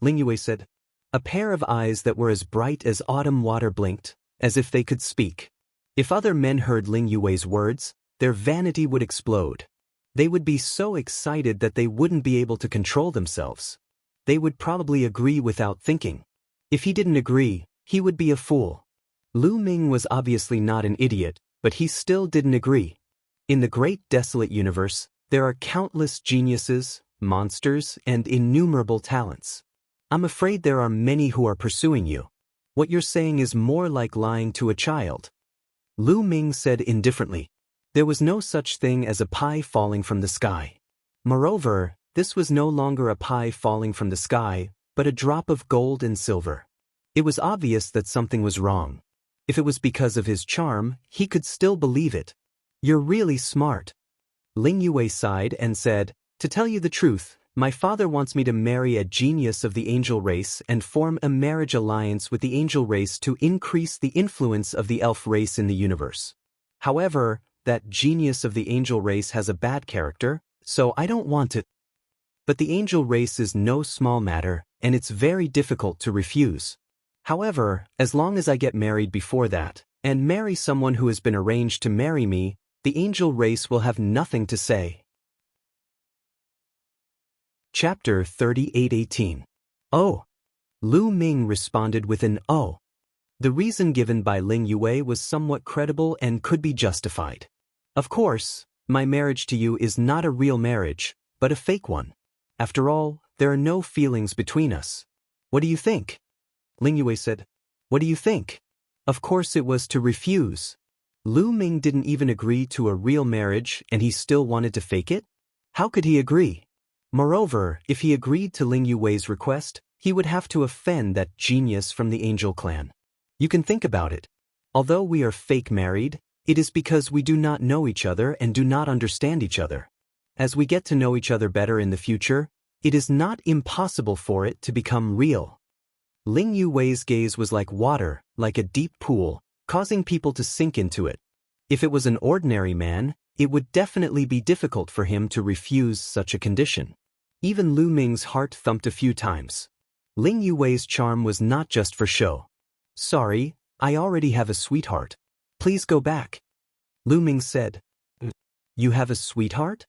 Ling Yue said. A pair of eyes that were as bright as autumn water blinked, as if they could speak. If other men heard Ling Yue's words, their vanity would explode. They would be so excited that they wouldn't be able to control themselves. They would probably agree without thinking. If he didn't agree, he would be a fool. Lu Ming was obviously not an idiot, but he still didn't agree. In the great desolate universe, there are countless geniuses, monsters, and innumerable talents. I'm afraid there are many who are pursuing you. What you're saying is more like lying to a child." Lu Ming said indifferently. There was no such thing as a pie falling from the sky. Moreover, this was no longer a pie falling from the sky, but a drop of gold and silver. It was obvious that something was wrong. If it was because of his charm, he could still believe it. "You're really smart." Ling Yue sighed and said, "To tell you the truth, my father wants me to marry a genius of the angel race and form a marriage alliance with the angel race to increase the influence of the elf race in the universe. However, that genius of the angel race has a bad character, so I don't want it. But the angel race is no small matter, and it's very difficult to refuse. However, as long as I get married before that, and marry someone who has been arranged to marry me, the angel race will have nothing to say." Chapter 38:18. "Oh." Lu Ming responded with an "oh." The reason given by Ling Yue was somewhat credible and could be justified. "Of course, my marriage to you is not a real marriage, but a fake one. After all, there are no feelings between us. What do you think? Ling Yue said. What do you think? Of course it was to refuse. Lu Ming didn't even agree to a real marriage and he still wanted to fake it? How could he agree? Moreover, if he agreed to Ling Yue's request, he would have to offend that genius from the Angel clan. You can think about it. Although we are fake married, it is because we do not know each other and do not understand each other. As we get to know each other better in the future, it is not impossible for it to become real. Ling Yue's gaze was like water, like a deep pool, causing people to sink into it. If it was an ordinary man, it would definitely be difficult for him to refuse such a condition. Even Lu Ming's heart thumped a few times. Ling Yue's charm was not just for show. Sorry, I already have a sweetheart. Please go back. Lu Ming said. You have a sweetheart?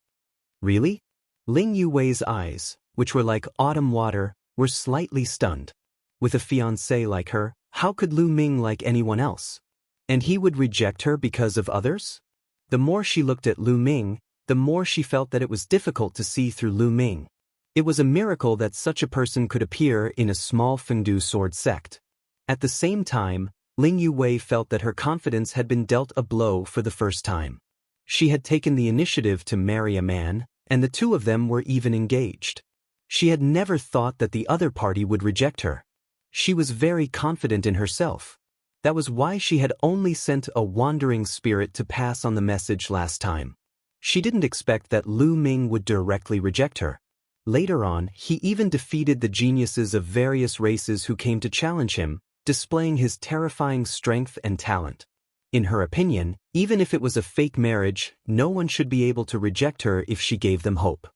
Really? Ling Yue's eyes, which were like autumn water, were slightly stunned. With a fiancée like her, how could Lu Ming like anyone else? And he would reject her because of others? The more she looked at Lu Ming, the more she felt that it was difficult to see through Lu Ming. It was a miracle that such a person could appear in a small Fengdu sword sect. At the same time, Ling Yue felt that her confidence had been dealt a blow for the first time. She had taken the initiative to marry a man, and the two of them were even engaged. She had never thought that the other party would reject her. She was very confident in herself. That was why she had only sent a wandering spirit to pass on the message last time. She didn't expect that Lu Ming would directly reject her. Later on, he even defeated the geniuses of various races who came to challenge him, displaying his terrifying strength and talent. In her opinion, even if it was a fake marriage, no one should be able to reject her if she gave them hope.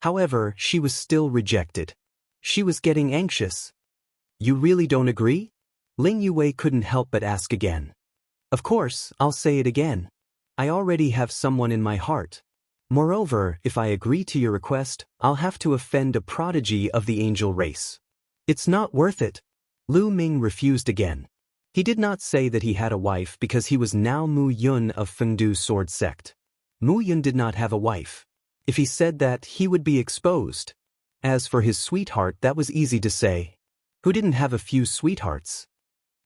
However, she was still rejected. She was getting anxious. You really don't agree? Ling Yue couldn't help but ask again. Of course, I'll say it again. I already have someone in my heart. Moreover, if I agree to your request, I'll have to offend a prodigy of the angel race. It's not worth it. Lu Ming refused again. He did not say that he had a wife because he was now Mu Yun of Fengdu Sword Sect. Mu Yun did not have a wife. If he said that, he would be exposed. As for his sweetheart, that was easy to say. Who didn't have a few sweethearts?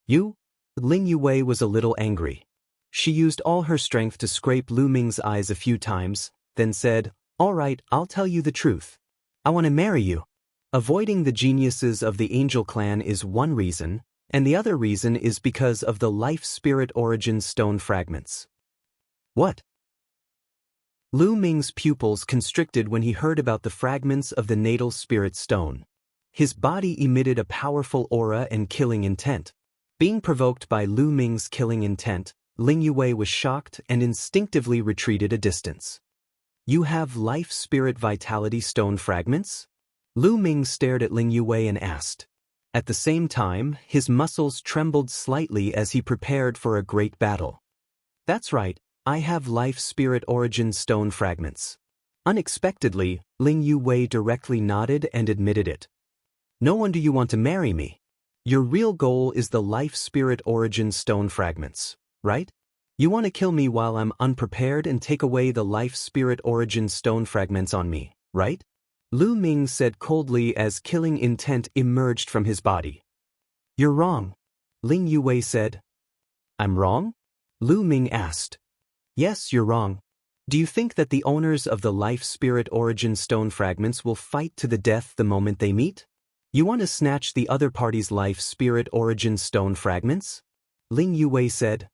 You? Ling Yue was a little angry. She used all her strength to scrape Lu Ming's eyes a few times, then said, All right, I'll tell you the truth. I want to marry you. Avoiding the geniuses of the Angel clan is one reason, and the other reason is because of the life spirit origin stone fragments. What? Lu Ming's pupils constricted when he heard about the fragments of the natal spirit stone. His body emitted a powerful aura and killing intent. Being provoked by Lu Ming's killing intent, Ling Yue was shocked and instinctively retreated a distance. You have life spirit vitality stone fragments? Lu Ming stared at Ling Yue and asked. At the same time, his muscles trembled slightly as he prepared for a great battle. That's right, I have life spirit origin stone fragments. Unexpectedly, Ling Yue directly nodded and admitted it. No wonder you want to marry me. Your real goal is the life spirit origin stone fragments, right? You want to kill me while I'm unprepared and take away the life spirit origin stone fragments on me, right? Lu Ming said coldly as killing intent emerged from his body. You're wrong. Ling Yue said. I'm wrong? Lu Ming asked. Yes, you're wrong. Do you think that the owners of the life spirit origin stone fragments will fight to the death the moment they meet? You want to snatch the other party's life spirit origin stone fragments? Ling Yue said.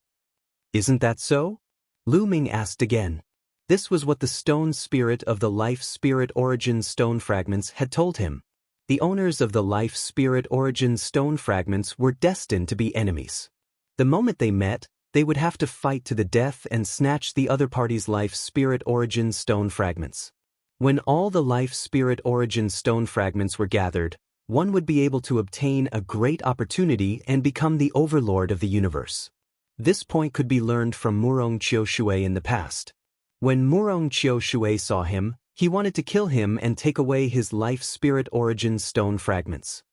Isn't that so? Lu Ming asked again. This was what the stone spirit of the life spirit origin stone fragments had told him. The owners of the life spirit origin stone fragments were destined to be enemies. The moment they met, they would have to fight to the death and snatch the other party's life spirit origin stone fragments. When all the life spirit origin stone fragments were gathered, one would be able to obtain a great opportunity and become the overlord of the universe. This point could be learned from Murong Qiushui in the past. When Murong Qiushui saw him, he wanted to kill him and take away his life spirit origin stone fragments.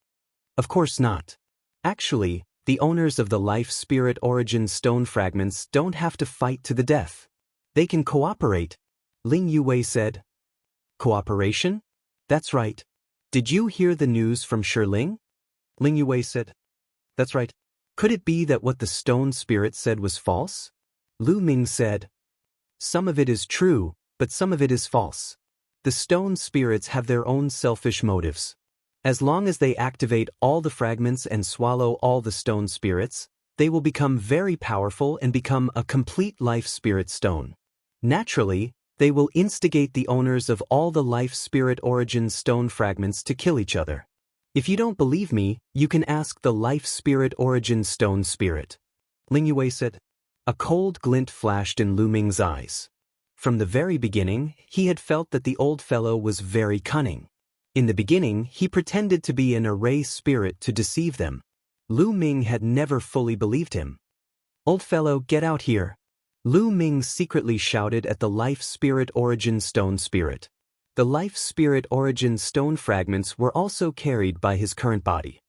Of course not. Actually, the owners of the life spirit origin stone fragments don't have to fight to the death. They can cooperate, Ling Yue said. Cooperation? That's right. Did you hear the news from Shiling? Ling Yue said. That's right. Could it be that what the stone spirit said was false? Lu Ming said. Some of it is true, but some of it is false. The stone spirits have their own selfish motives. As long as they activate all the fragments and swallow all the stone spirits, they will become very powerful and become a complete life spirit stone. Naturally, they will instigate the owners of all the life spirit origin stone fragments to kill each other. If you don't believe me, you can ask the life spirit origin stone spirit. Ling Yue said. A cold glint flashed in Lu Ming's eyes. From the very beginning, he had felt that the old fellow was very cunning. In the beginning, he pretended to be an array spirit to deceive them. Lu Ming had never fully believed him. Old fellow, get out here. Lu Ming secretly shouted at the life spirit origin stone spirit. The life spirit origin stone fragments were also carried by his current body.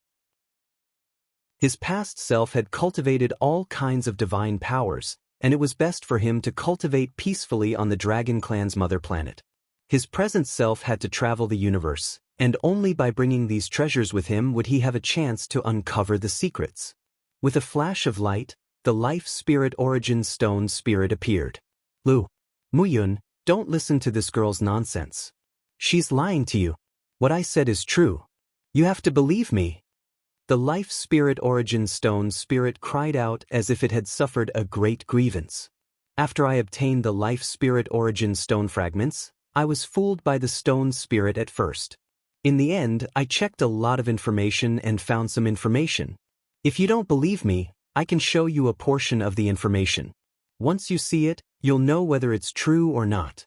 His past self had cultivated all kinds of divine powers, and it was best for him to cultivate peacefully on the Dragon Clan's mother planet. His present self had to travel the universe, and only by bringing these treasures with him would he have a chance to uncover the secrets. With a flash of light, the life spirit origin stone spirit appeared. Lu Muyun, don't listen to this girl's nonsense. She's lying to you. What I said is true. You have to believe me. The life spirit origin stone spirit cried out as if it had suffered a great grievance. After I obtained the life spirit origin stone fragments, I was fooled by the stone spirit at first. In the end, I checked a lot of information and found some information. If you don't believe me, I can show you a portion of the information. Once you see it, you'll know whether it's true or not.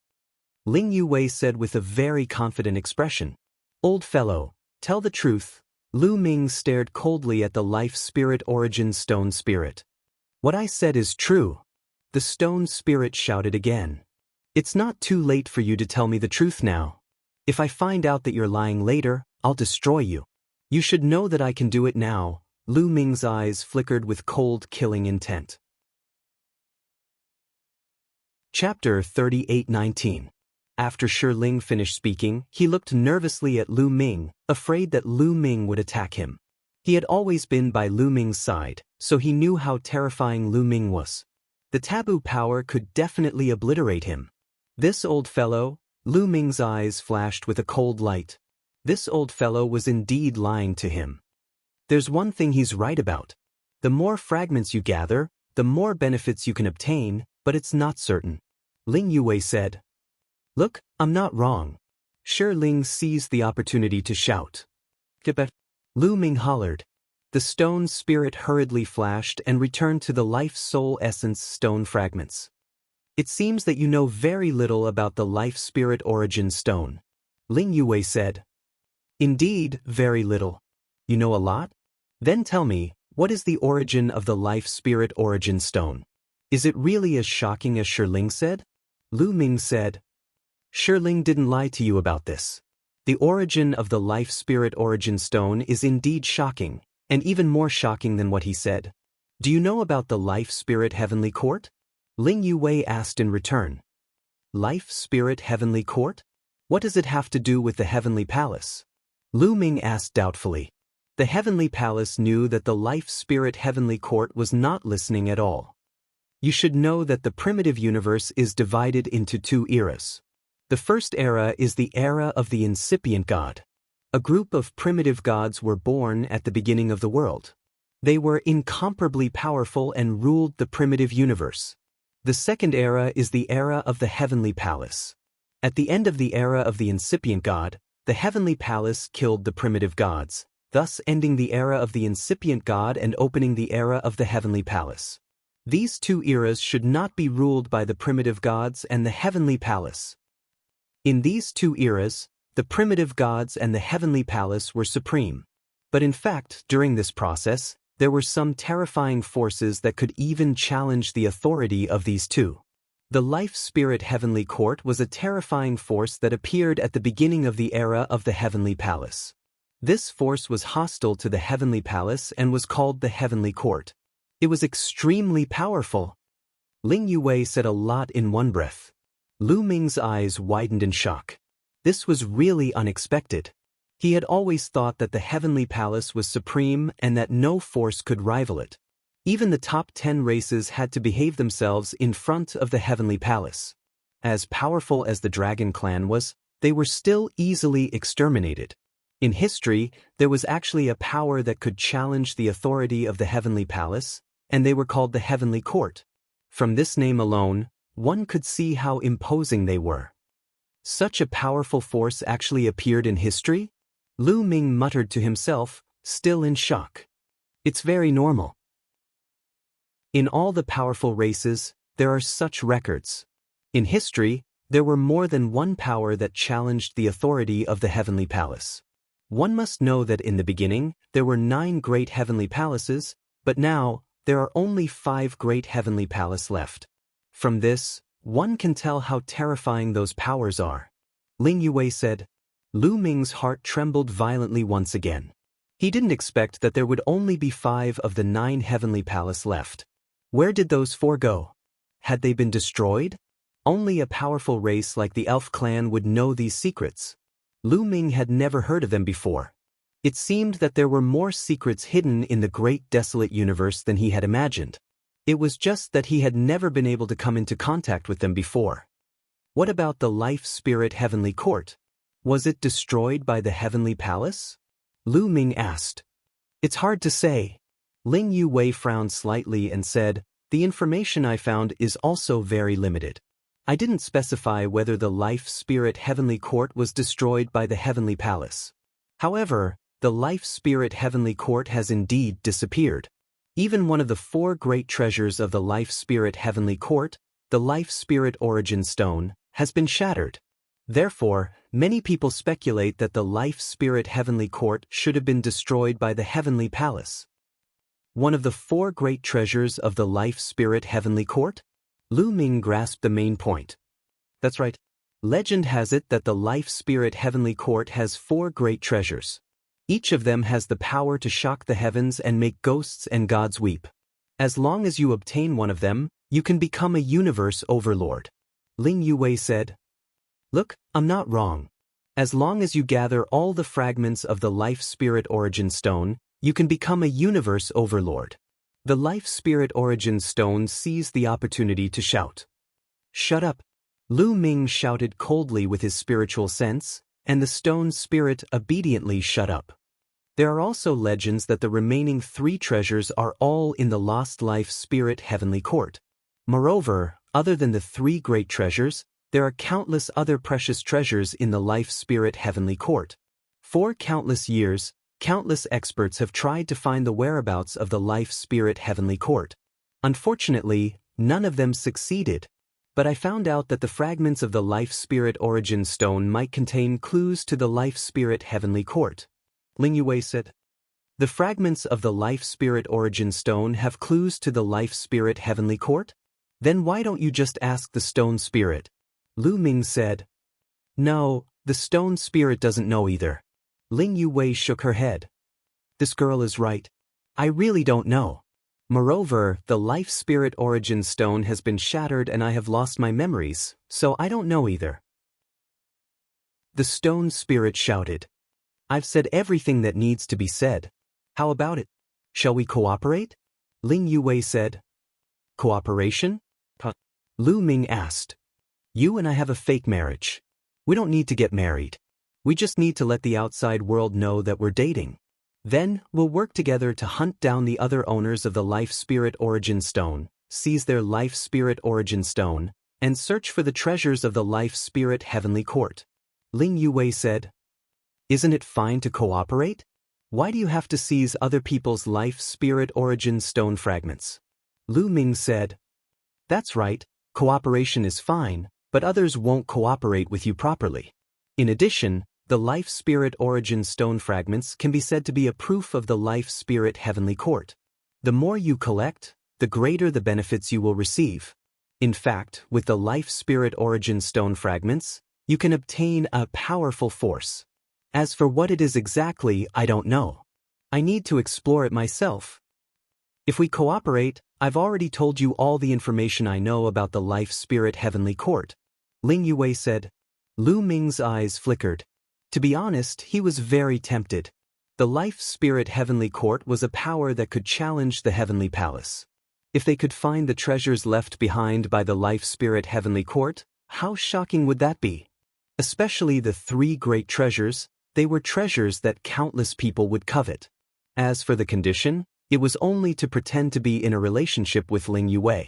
Ling Yue said with a very confident expression. Old fellow, tell the truth. Lu Ming stared coldly at the life spirit origin stone spirit. What I said is true. The stone spirit shouted again. It's not too late for you to tell me the truth now. If I find out that you're lying later, I'll destroy you. You should know that I can do it now. Lu Ming's eyes flickered with cold, killing intent. Chapter 38:19. After Shiling finished speaking, he looked nervously at Lu Ming, afraid that Lu Ming would attack him. He had always been by Lu Ming's side, so he knew how terrifying Lu Ming was. The taboo power could definitely obliterate him. This old fellow, Lu Ming's eyes flashed with a cold light. This old fellow was indeed lying to him. There's one thing he's right about. The more fragments you gather, the more benefits you can obtain, but it's not certain. Ling Yue said. Look, I'm not wrong. Shiling seized the opportunity to shout. Lu Ming hollered. The stone spirit hurriedly flashed and returned to the life soul essence stone fragments. It seems that you know very little about the life spirit origin stone. Ling Yue said. Indeed, very little. You know a lot? Then tell me, what is the origin of the life spirit origin stone? Is it really as shocking as Shiling said? Lu Ming said. Shiling didn't lie to you about this. The origin of the life spirit origin stone is indeed shocking, and even more shocking than what he said. Do you know about the life spirit heavenly court? Ling Yue asked in return. Life spirit heavenly court? What does it have to do with the heavenly palace? Lu Ming asked doubtfully. The heavenly palace knew that the life spirit heavenly court was not listening at all. You should know that the primitive universe is divided into two eras. The first era is the era of the incipient god. A group of primitive gods were born at the beginning of the world. They were incomparably powerful and ruled the primitive universe. The second era is the era of the heavenly palace. At the end of the era of the incipient god, the heavenly palace killed the primitive gods, thus ending the era of the incipient god and opening the era of the heavenly palace. These two eras should not be ruled by the primitive gods and the heavenly palace. In these two eras, the primitive gods and the heavenly palace were supreme. But in fact, during this process, there were some terrifying forces that could even challenge the authority of these two. The life spirit heavenly court was a terrifying force that appeared at the beginning of the era of the heavenly palace. This force was hostile to the heavenly palace and was called the heavenly court. It was extremely powerful. Ling Yue said a lot in one breath. Lu Ming's eyes widened in shock. This was really unexpected. He had always thought that the Heavenly Palace was supreme and that no force could rival it. Even the top 10 races had to behave themselves in front of the Heavenly Palace. As powerful as the Dragon Clan was, they were still easily exterminated. In history, there was actually a power that could challenge the authority of the Heavenly Palace, and they were called the Heavenly Court. From this name alone, one could see how imposing they were. Such a powerful force actually appeared in history? Lu Ming muttered to himself, still in shock. It's very normal. In all the powerful races, there are such records. In history, there were more than one power that challenged the authority of the Heavenly Palace. One must know that in the beginning, there were 9 great heavenly palaces, but now, there are only 5 great heavenly palaces left. From this, one can tell how terrifying those powers are. Ling Yue said. Lu Ming's heart trembled violently once again. He didn't expect that there would only be 5 of the 9 heavenly palaces left. Where did those 4 go? Had they been destroyed? Only a powerful race like the Elf clan would know these secrets. Lu Ming had never heard of them before. It seemed that there were more secrets hidden in the great desolate universe than he had imagined. It was just that he had never been able to come into contact with them before. What about the Life Spirit Heavenly Court? Was it destroyed by the Heavenly Palace? Lu Ming asked. It's hard to say. Ling Yue frowned slightly and said, the information I found is also very limited. I didn't specify whether the Life Spirit Heavenly Court was destroyed by the Heavenly Palace. However, the Life Spirit Heavenly Court has indeed disappeared. Even one of the 4 great treasures of the Life Spirit Heavenly Court, the Life Spirit Origin Stone, has been shattered. Therefore, many people speculate that the Life Spirit Heavenly Court should have been destroyed by the Heavenly Palace. One of the 4 great treasures of the Life Spirit Heavenly Court? Lu Ming grasped the main point. That's right. Legend has it that the Life Spirit Heavenly Court has 4 great treasures. Each of them has the power to shock the heavens and make ghosts and gods weep. As long as you obtain one of them, you can become a universe overlord. Ling Yue said. Look, I'm not wrong. As long as you gather all the fragments of the Life Spirit Origin Stone, you can become a universe overlord. The Life Spirit Origin Stone seized the opportunity to shout. Shut up! Lu Ming shouted coldly with his spiritual sense, and the stone spirit obediently shut up. There are also legends that the remaining 3 treasures are all in the Lost Life Spirit Heavenly Court. Moreover, other than the 3 great treasures, there are countless other precious treasures in the Life Spirit Heavenly Court. For countless years, countless experts have tried to find the whereabouts of the Life Spirit Heavenly Court. Unfortunately, none of them succeeded. But I found out that the fragments of the Life Spirit Origin Stone might contain clues to the Life Spirit Heavenly Court. Ling Yue said. The fragments of the Life Spirit Origin Stone have clues to the Life Spirit Heavenly Court? Then why don't you just ask the Stone Spirit? Lu Ming said. No, the Stone Spirit doesn't know either. Ling Yue shook her head. This girl is right. I really don't know. Moreover, the Life Spirit Origin Stone has been shattered and I have lost my memories, so I don't know either. The Stone Spirit shouted. I've said everything that needs to be said. How about it? Shall we cooperate? Ling Yue said. Cooperation? Lu Ming asked. You and I have a fake marriage. We don't need to get married. We just need to let the outside world know that we're dating. Then, we'll work together to hunt down the other owners of the Life Spirit Origin Stone, seize their Life Spirit Origin Stone, and search for the treasures of the Life Spirit Heavenly Court. Ling Yue said. Isn't it fine to cooperate? Why do you have to seize other people's Life Spirit Origin Stone fragments? Lu Ming said. That's right, cooperation is fine, but others won't cooperate with you properly. In addition, the Life Spirit Origin Stone fragments can be said to be a proof of the Life Spirit Heavenly Court. The more you collect, the greater the benefits you will receive. In fact, with the Life Spirit Origin Stone fragments, you can obtain a powerful force. As for what it is exactly, I don't know. I need to explore it myself. If we cooperate, I've already told you all the information I know about the Life Spirit Heavenly Court. Ling Yue said. Lu Ming's eyes flickered. To be honest, he was very tempted. The Life Spirit Heavenly Court was a power that could challenge the Heavenly Palace. If they could find the treasures left behind by the Life Spirit Heavenly Court, how shocking would that be? Especially the 3 great treasures, they were treasures that countless people would covet. As for the condition, it was only to pretend to be in a relationship with Ling Yue.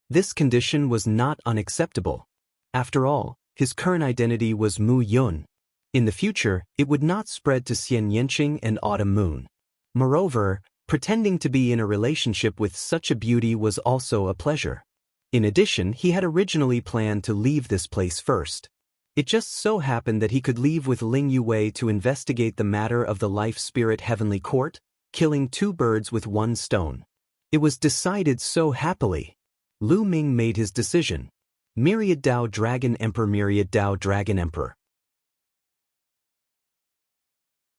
This condition was not unacceptable. After all, his current identity was Mu Yun. In the future, it would not spread to Xian Yanqing and Autumn Moon. Moreover, pretending to be in a relationship with such a beauty was also a pleasure. In addition, he had originally planned to leave this place first. It just so happened that he could leave with Ling Yue to investigate the matter of the Life Spirit Heavenly Court, killing 2 birds with 1 stone. It was decided so happily. Lu Ming made his decision. Myriad Dao Dragon Emperor, Myriad Dao Dragon Emperor.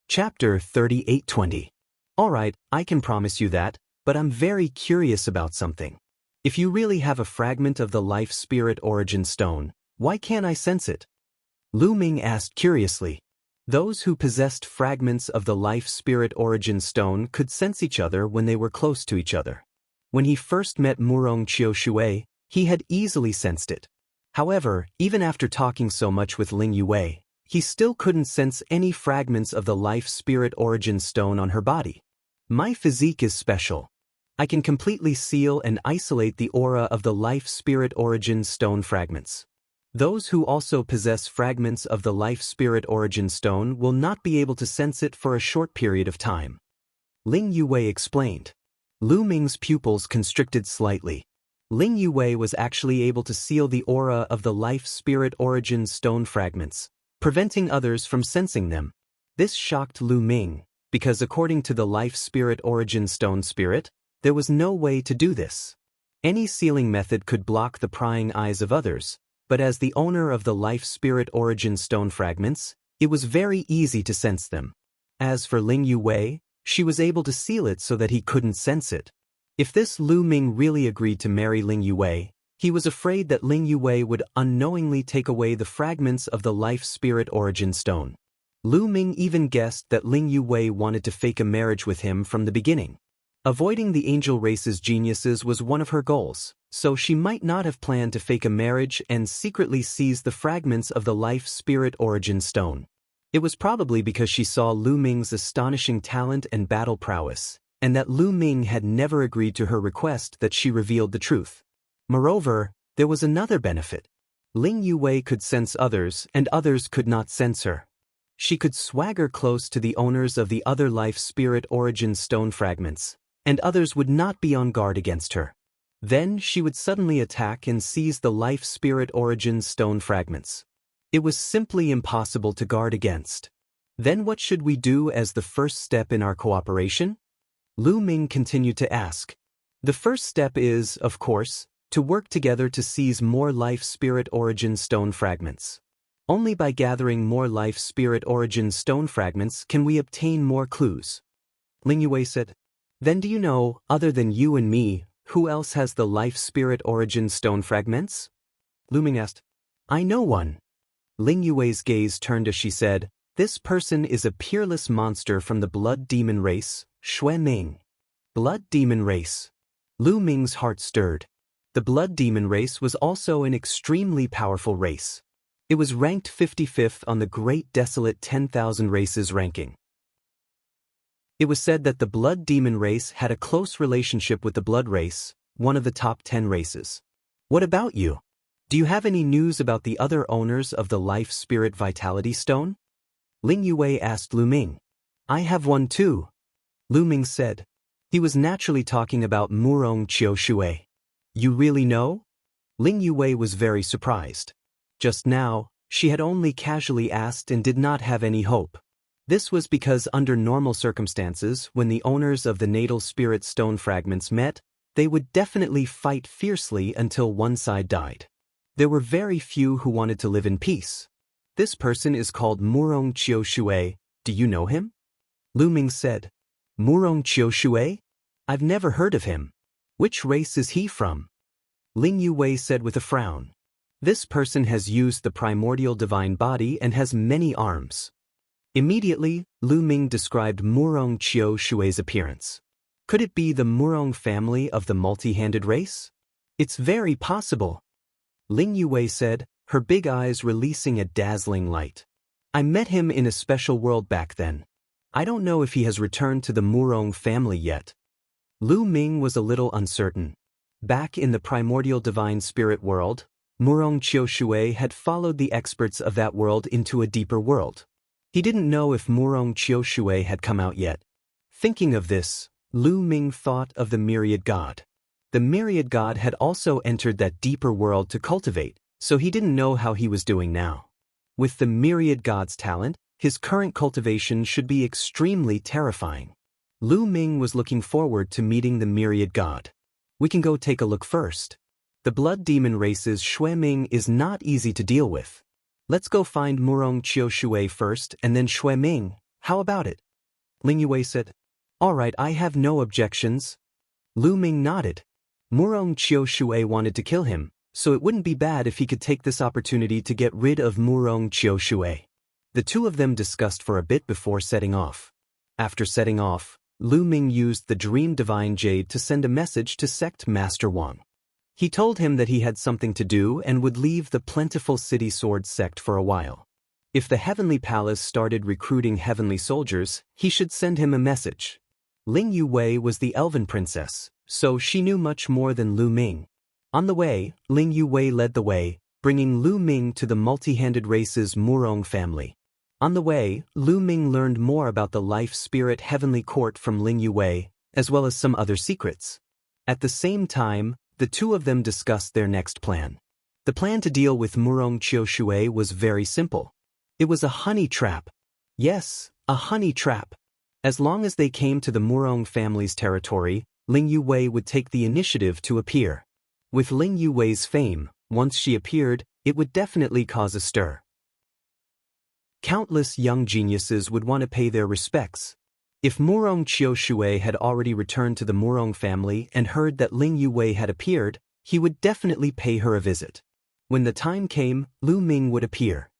Chapter 3820. Alright, I can promise you that, but I'm very curious about something. If you really have a fragment of the Life Spirit Origin Stone, why can't I sense it? Lu Ming asked curiously. Those who possessed fragments of the Life Spirit Origin Stone could sense each other when they were close to each other. When he first met Murong Qiushui, he had easily sensed it. However, even after talking so much with Ling Yue, he still couldn't sense any fragments of the Life Spirit Origin Stone on her body. My physique is special. I can completely seal and isolate the aura of the Life Spirit Origin Stone fragments. Those who also possess fragments of the Life Spirit Origin Stone will not be able to sense it for a short period of time. Ling Yue explained. Lu Ming's pupils constricted slightly. Ling Yue was actually able to seal the aura of the Life Spirit Origin Stone fragments, preventing others from sensing them. This shocked Lu Ming, because according to the Life Spirit Origin Stone spirit, there was no way to do this. Any sealing method could block the prying eyes of others, but as the owner of the Life Spirit Origin Stone fragments, it was very easy to sense them. As for Ling Yue, she was able to seal it so that he couldn't sense it. If this Lu Ming really agreed to marry Ling Yue, he was afraid that Ling Yue would unknowingly take away the fragments of the Life Spirit Origin Stone. Lu Ming even guessed that Ling Yue wanted to fake a marriage with him from the beginning. Avoiding the angel race's geniuses was one of her goals, so she might not have planned to fake a marriage and secretly seize the fragments of the Life Spirit Origin Stone. It was probably because she saw Lu Ming's astonishing talent and battle prowess, and that Lu Ming had never agreed to her request that she revealed the truth. Moreover, there was another benefit. Ling Yue could sense others, and others could not sense her. She could swagger close to the owners of the other Life Spirit Origin Stone fragments, and others would not be on guard against her. Then she would suddenly attack and seize the Life Spirit Origin Stone fragments. It was simply impossible to guard against. Then what should we do as the first step in our cooperation? Lu Ming continued to ask. The first step is, of course, to work together to seize more Life Spirit Origin Stone fragments. Only by gathering more Life Spirit Origin Stone fragments can we obtain more clues. Ling Yue said. Then do you know, other than you and me, who else has the Life Spirit Origin Stone fragments? Lu Ming asked. I know one. Ling Yue's gaze turned as she said, this person is a peerless monster from the Blood Demon race, Xue Ming. Blood Demon race. Lu Ming's heart stirred. The Blood Demon race was also an extremely powerful race. It was ranked 55th on the Great Desolate 10,000 Races ranking. It was said that the Blood Demon race had a close relationship with the Blood race, one of the top 10 races. What about you? Do you have any news about the other owners of the Life Spirit Vitality Stone? Ling Yue asked Lu Ming. I have one too. Lu Ming said. He was naturally talking about Murong Qiushui. You really know? Ling Yue was very surprised. Just now, she had only casually asked and did not have any hope. This was because under normal circumstances, when the owners of the Natal Spirit Stone fragments met, they would definitely fight fiercely until one side died. There were very few who wanted to live in peace. This person is called Murong Qiushui. Do you know him? Lu Ming said. Murong Qiushui? I've never heard of him. Which race is he from? Ling Yue said with a frown. This person has used the primordial divine body and has many arms. Immediately, Lu Ming described Murong Qiu Shui's appearance. Could it be the Murong family of the multi-handed race? It's very possible. Ling Yue said, her big eyes releasing a dazzling light. I met him in a special world back then. I don't know if he has returned to the Murong family yet. Lu Ming was a little uncertain. Back in the primordial divine spirit world, Murong Qiu Shui had followed the experts of that world into a deeper world. He didn't know if Murong Qiu Shui had come out yet. Thinking of this, Lu Ming thought of the myriad god. The myriad god had also entered that deeper world to cultivate, so he didn't know how he was doing now. With the myriad god's talent, his current cultivation should be extremely terrifying. Lu Ming was looking forward to meeting the myriad god. We can go take a look first. The blood demon race's Shui Ming is not easy to deal with. Let's go find Murong Qiu Shui first and then Shui Ming. How about it? Ling Yue said. All right, I have no objections. Lu Ming nodded. Murong Qiu Shui wanted to kill him, so it wouldn't be bad if he could take this opportunity to get rid of Murong Qiu Shui. The two of them discussed for a bit before setting off. After setting off, Lu Ming used the Dream Divine Jade to send a message to Sect Master Wang. He told him that he had something to do and would leave the Plentiful City Sword Sect for a while. If the Heavenly Palace started recruiting heavenly soldiers, he should send him a message. Ling Yue was the Elven Princess, so she knew much more than Lu Ming. On the way, Ling Yue led the way, bringing Lu Ming to the multi-handed race's Murong family. On the way, Lu Ming learned more about the Life Spirit Heavenly Court from Ling Yue, as well as some other secrets. At the same time, the two of them discussed their next plan. The plan to deal with Murong Qiu Shui was very simple. It was a honey trap. Yes, a honey trap. As long as they came to the Murong family's territory, Ling Yue would take the initiative to appear. With Ling Yue's fame, once she appeared, it would definitely cause a stir. Countless young geniuses would want to pay their respects. If Murong Qiu Shui had already returned to the Murong family and heard that Ling Yue had appeared, he would definitely pay her a visit. When the time came, Lu Ming would appear.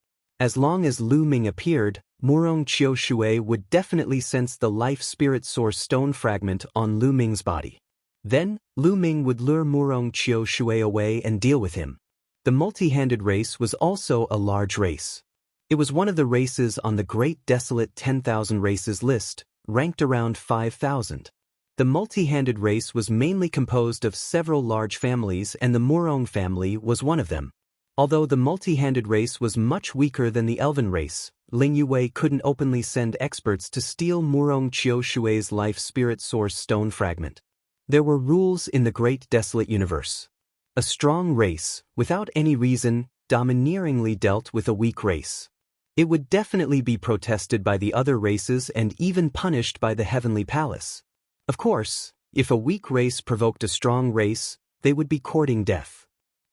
As long as Lu Ming appeared, Murong Qiu Shui would definitely sense the Life Spirit Source Stone fragment on Lu Ming's body. Then, Lu Ming would lure Murong Qiu Shui away and deal with him. The multi-handed race was also a large race. It was one of the races on the Great Desolate 10,000 Races list, ranked around 5,000. The multi-handed race was mainly composed of several large families and the Murong family was one of them. Although the multi-handed race was much weaker than the Elven race, Ling Yue couldn't openly send experts to steal Murong Qiu Shui's Life Spirit Source Stone fragment. There were rules in the Great Desolate Universe. A strong race, without any reason, domineeringly dealt with a weak race. It would definitely be protested by the other races and even punished by the Heavenly Palace. Of course, if a weak race provoked a strong race, they would be courting death.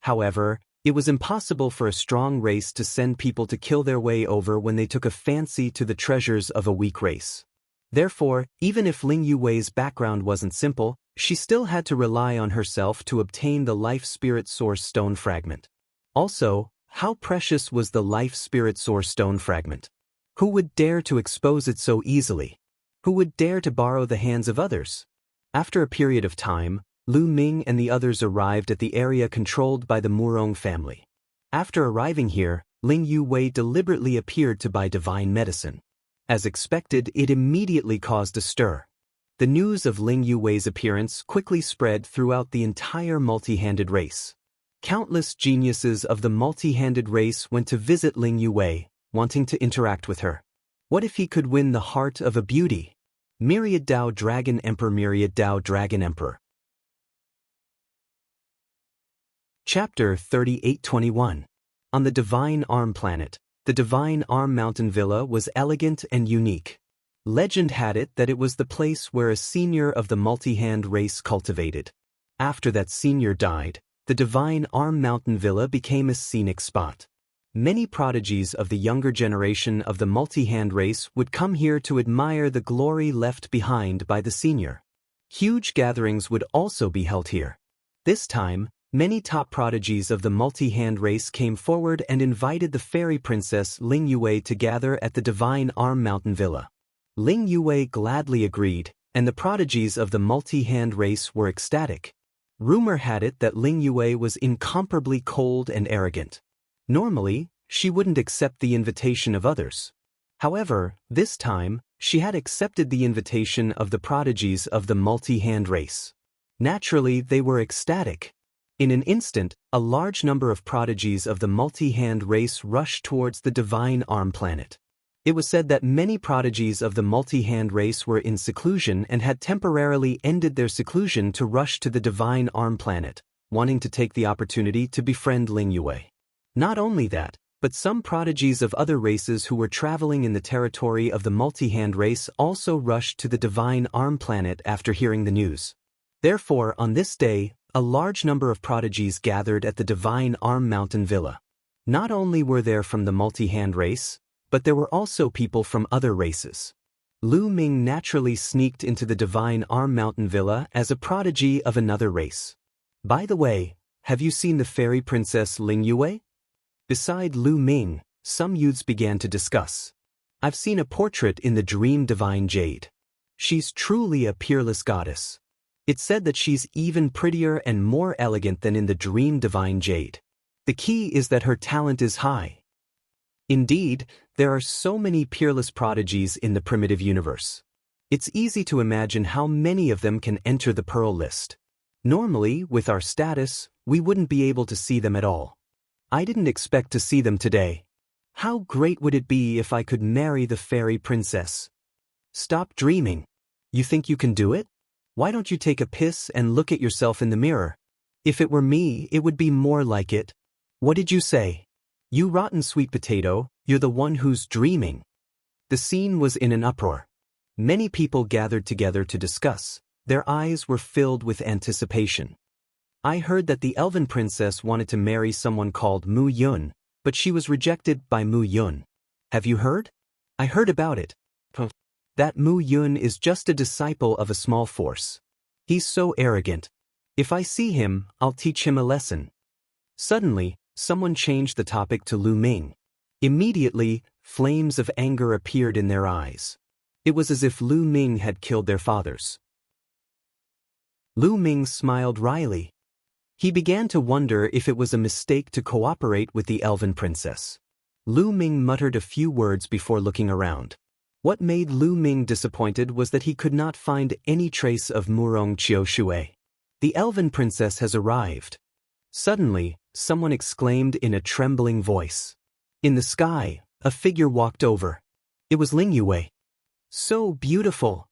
However, it was impossible for a strong race to send people to kill their way over when they took a fancy to the treasures of a weak race. Therefore, even if Ling Yue's background wasn't simple, she still had to rely on herself to obtain the Life Spirit Source Stone fragment. Also, how precious was the Life Spirit Source Stone fragment? Who would dare to expose it so easily? Who would dare to borrow the hands of others? After a period of time, Lu Ming and the others arrived at the area controlled by the Murong family. After arriving here, Ling Yue deliberately appeared to buy divine medicine. As expected, it immediately caused a stir. The news of Ling Yue's appearance quickly spread throughout the entire multi-handed race. Countless geniuses of the multi-handed race went to visit Ling Yue, wanting to interact with her. What if he could win the heart of a beauty? Myriad Dao Dragon Emperor, Myriad Dao Dragon Emperor. Chapter 38:21. On the Divine Arm Planet, the Divine Arm Mountain Villa was elegant and unique. Legend had it that it was the place where a senior of the multi-hand race cultivated. After that senior died, the Divine Arm Mountain Villa became a scenic spot. Many prodigies of the younger generation of the multi-hand race would come here to admire the glory left behind by the senior. Huge gatherings would also be held here. This time, Many top prodigies of the multi-hand race came forward and invited the fairy princess Ling Yue to gather at the Divine Arm Mountain Villa. Ling Yue gladly agreed, and the prodigies of the multi-hand race were ecstatic. Rumor had it that Ling Yue was incomparably cold and arrogant. Normally, she wouldn't accept the invitation of others. However, this time, she had accepted the invitation of the prodigies of the multi-hand race. Naturally, they were ecstatic. In an instant, a large number of prodigies of the multi-hand race rushed towards the Divine Arm planet. It was said that many prodigies of the multi-hand race were in seclusion and had temporarily ended their seclusion to rush to the Divine Arm planet, wanting to take the opportunity to befriend Ling Yue. Not only that, but some prodigies of other races who were traveling in the territory of the multi-hand race also rushed to the Divine Arm planet after hearing the news. Therefore, on this day, a large number of prodigies gathered at the Divine Arm Mountain Villa. Not only were there from the multi-hand race, but there were also people from other races. Lu Ming naturally sneaked into the Divine Arm Mountain Villa as a prodigy of another race. By the way, have you seen the fairy princess Ling Yue? Beside Lu Ming, some youths began to discuss. I've seen a portrait in the Dream Divine Jade. She's truly a peerless goddess. It's said that she's even prettier and more elegant than in the Dream Divine Jade. The key is that her talent is high. Indeed, there are so many peerless prodigies in the primitive universe. It's easy to imagine how many of them can enter the Pearl list. Normally, with our status, we wouldn't be able to see them at all. I didn't expect to see them today. How great would it be if I could marry the fairy princess? Stop dreaming. You think you can do it? Why don't you take a piss and look at yourself in the mirror? If it were me, it would be more like it. What did you say? You rotten sweet potato, you're the one who's dreaming. The scene was in an uproar. Many people gathered together to discuss. Their eyes were filled with anticipation. I heard that the elven princess wanted to marry someone called Mu Yun, but she was rejected by Mu Yun. Have you heard? I heard about it. That Mu Yun is just a disciple of a small force. He's so arrogant. If I see him, I'll teach him a lesson. Suddenly, someone changed the topic to Lu Ming. Immediately, flames of anger appeared in their eyes. It was as if Lu Ming had killed their fathers. Lu Ming smiled wryly. He began to wonder if it was a mistake to cooperate with the elven princess. Lu Ming muttered a few words before looking around. What made Lu Ming disappointed was that he could not find any trace of Murong Qiushue. The elven princess has arrived. Suddenly, someone exclaimed in a trembling voice. In the sky, a figure walked over. It was Ling Yue. So beautiful.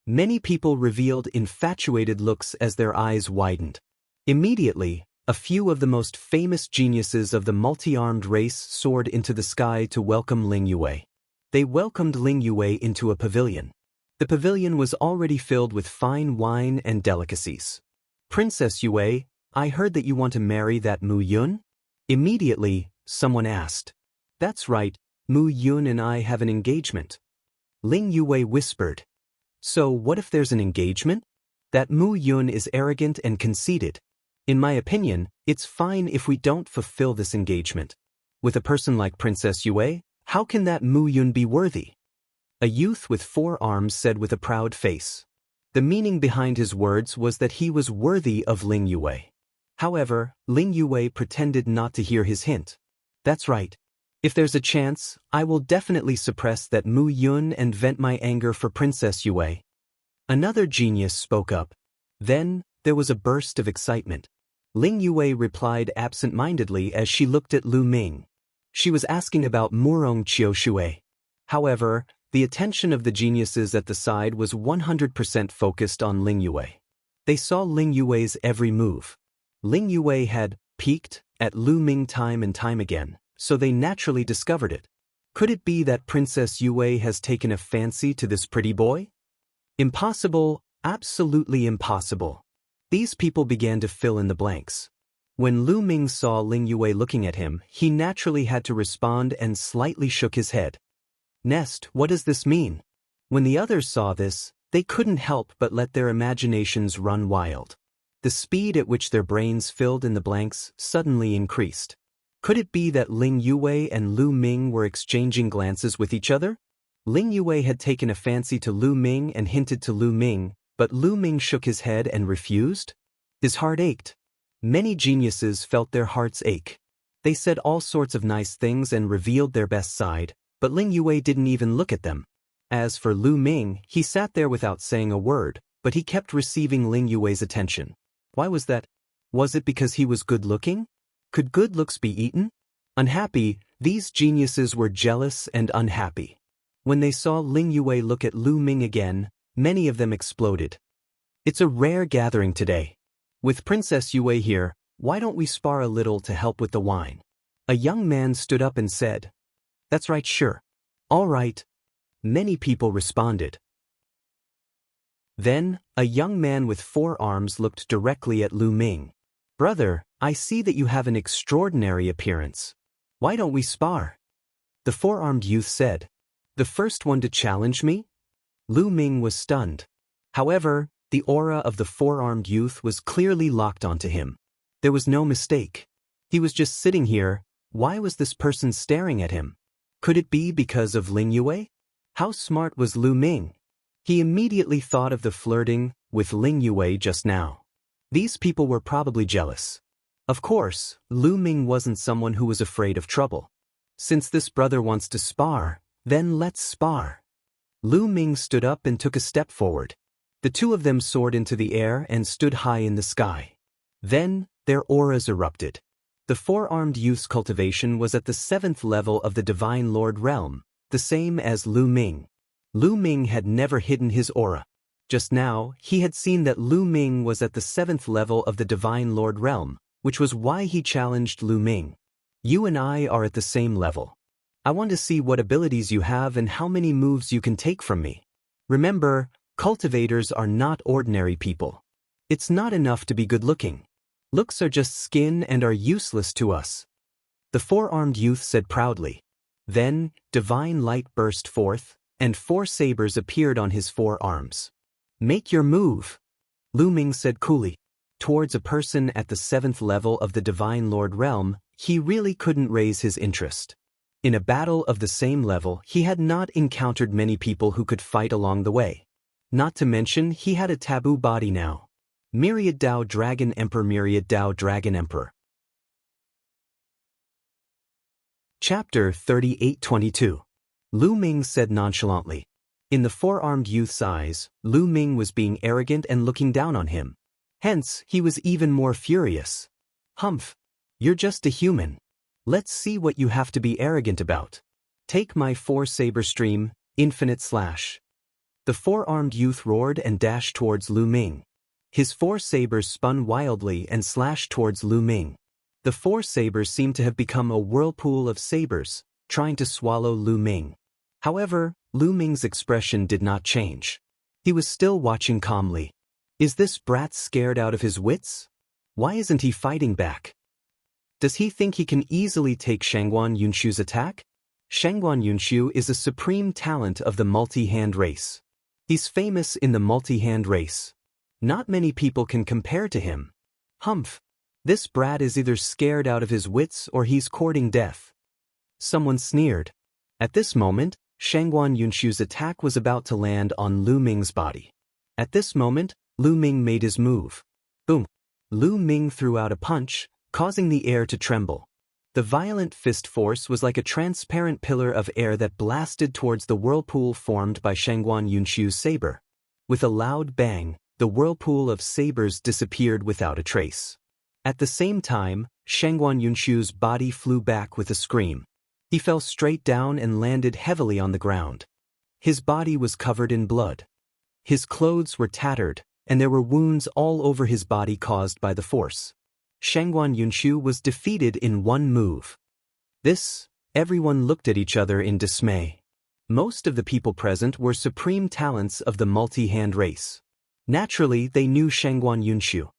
Many people revealed infatuated looks as their eyes widened. Immediately, a few of the most famous geniuses of the multi-armed race soared into the sky to welcome Ling Yue. They welcomed Ling Yue into a pavilion. The pavilion was already filled with fine wine and delicacies. Princess Yue, I heard that you want to marry that Mu Yun? Immediately, someone asked. That's right, Mu Yun and I have an engagement. Ling Yue whispered. So what if there's an engagement? That Mu Yun is arrogant and conceited. In my opinion, it's fine if we don't fulfill this engagement. With a person like Princess Yue, how can that Mu Yun be worthy? A youth with 4 arms said with a proud face. The meaning behind his words was that he was worthy of Ling Yue. However, Ling Yue pretended not to hear his hint. That's right. If there's a chance, I will definitely suppress that Mu Yun and vent my anger for Princess Yue. Another genius spoke up. Then, there was a burst of excitement. Ling Yue replied absent-mindedly as she looked at Lu Ming. She was asking about Murong Qiushue. However, the attention of the geniuses at the side was 100% focused on Ling Yue. They saw Ling Yue's every move. Ling Yue had peeked at Lu Ming time and time again, so they naturally discovered it. Could it be that Princess Yue has taken a fancy to this pretty boy? Impossible, absolutely impossible. These people began to fill in the blanks. When Lu Ming saw Ling Yue looking at him, he naturally had to respond and slightly shook his head. Nest, what does this mean? When the others saw this, they couldn't help but let their imaginations run wild. The speed at which their brains filled in the blanks suddenly increased. Could it be that Ling Yue and Lu Ming were exchanging glances with each other? Ling Yue had taken a fancy to Lu Ming and hinted to Lu Ming, but Lu Ming shook his head and refused? His heart ached. Many geniuses felt their hearts ache. They said all sorts of nice things and revealed their best side, but Ling Yue didn't even look at them. As for Lu Ming, he sat there without saying a word, but he kept receiving Ling Yue's attention. Why was that? Was it because he was good-looking? Could good looks be eaten? Unhappy, these geniuses were jealous and unhappy. When they saw Ling Yue look at Lu Ming again, many of them exploded. It's a rare gathering today. With Princess Yue here, why don't we spar a little to help with the wine? A young man stood up and said. That's right, sure. All right. Many people responded. Then, a young man with 4 arms looked directly at Lu Ming. Brother, I see that you have an extraordinary appearance. Why don't we spar? The 4-armed youth said. The first one to challenge me? Lu Ming was stunned. However, the aura of the 4-armed youth was clearly locked onto him. There was no mistake. He was just sitting here. Why was this person staring at him? Could it be because of Ling Yue? How smart was Lu Ming? He immediately thought of the flirting with Ling Yue just now. These people were probably jealous. Of course, Lu Ming wasn't someone who was afraid of trouble. Since this brother wants to spar, then let's spar. Lu Ming stood up and took a step forward. The two of them soared into the air and stood high in the sky. Then, their auras erupted. The 4-armed youth's cultivation was at the 7th level of the Divine Lord realm, the same as Lu Ming. Lu Ming had never hidden his aura. Just now, he had seen that Lu Ming was at the 7th level of the Divine Lord realm, which was why he challenged Lu Ming. You and I are at the same level. I want to see what abilities you have and how many moves you can take from me. Remember, cultivators are not ordinary people. It's not enough to be good-looking. Looks are just skin and are useless to us. The 4-armed youth said proudly. Then, divine light burst forth, and 4 sabers appeared on his 4 arms. Make your move, Lu Ming said coolly. Towards a person at the 7th level of the Divine Lord realm, he really couldn't raise his interest. In a battle of the same level, he had not encountered many people who could fight along the way. Not to mention, he had a taboo body now. Myriad Dao Dragon Emperor, Myriad Dao Dragon Emperor. Chapter 38:22. Lu Ming said nonchalantly. In the 4-armed youth's eyes, Lu Ming was being arrogant and looking down on him. Hence, he was even more furious. Humph! You're just a human. Let's see what you have to be arrogant about. Take my 4-saber stream, infinite slash. The 4-armed youth roared and dashed towards Lu Ming. His 4 sabers spun wildly and slashed towards Lu Ming. The 4 sabers seemed to have become a whirlpool of sabers, trying to swallow Lu Ming. However, Lu Ming's expression did not change. He was still watching calmly. Is this brat scared out of his wits? Why isn't he fighting back? Does he think he can easily take Shangguan Yunshu's attack? Shangguan Yunshu is a supreme talent of the multi-hand race. He's famous in the multi-hand race. Not many people can compare to him. Humph! This brat is either scared out of his wits or he's courting death. Someone sneered. At this moment, Shangguan Yunshu's attack was about to land on Lu Ming's body. At this moment, Lu Ming made his move. Boom! Lu Ming threw out a punch, causing the air to tremble. The violent fist force was like a transparent pillar of air that blasted towards the whirlpool formed by Shangguan Yunshu's saber. With a loud bang, the whirlpool of sabers disappeared without a trace. At the same time, Shangguan Yunshu's body flew back with a scream. He fell straight down and landed heavily on the ground. His body was covered in blood. His clothes were tattered, and there were wounds all over his body caused by the force. Shangguan Yunshu was defeated in one move. Everyone looked at each other in dismay. Most of the people present were supreme talents of the multi-hand race. Naturally, they knew Shangguan Yunshu.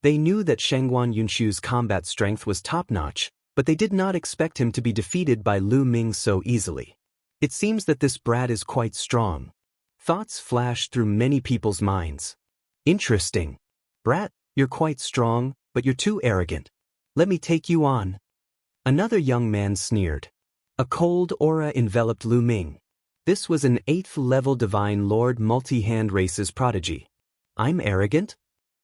They knew that Shangguan Yunshu's combat strength was top-notch, but they did not expect him to be defeated by Lu Ming so easily. It seems that this brat is quite strong. Thoughts flashed through many people's minds. Interesting. Brat, You're quite strong, but you're too arrogant. Let me take you on. Another young man sneered. A cold aura enveloped Lu Ming. This was an 8th-level Divine Lord multi-hand race's prodigy. I'm arrogant?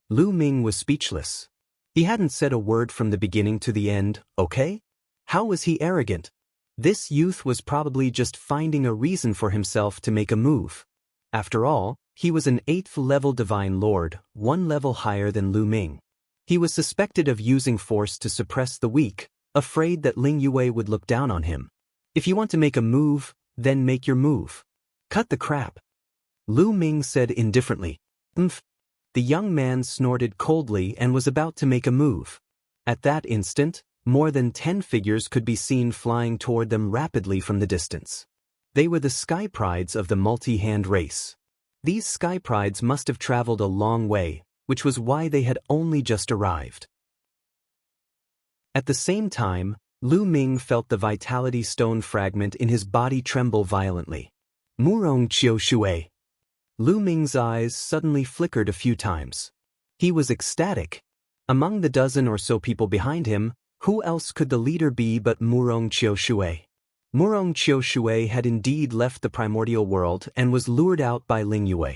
Lu Ming was speechless. He hadn't said a word from the beginning to the end, okay? How was he arrogant? This youth was probably just finding a reason for himself to make a move. After all, he was an 8th-level Divine Lord, 1 level higher than Lu Ming. He was suspected of using force to suppress the weak, afraid that Ling Yue would look down on him. If you want to make a move, then make your move. Cut the crap. Lu Ming said indifferently. Mph. The young man snorted coldly and was about to make a move. At that instant, more than 10 figures could be seen flying toward them rapidly from the distance. They were the Sky Prides of the multi-hand race. These Sky Prides must have traveled a long way, which was why they had only just arrived. At the same time, Lu Ming felt the vitality stone fragment in his body tremble violently. Murong Qiu Shui. Lu Ming's eyes suddenly flickered a few times. He was ecstatic. Among the dozen or so people behind him, who else could the leader be but Murong Qiu Shui? Murong Qiu Shui had indeed left the primordial world and was lured out by Ling Yue.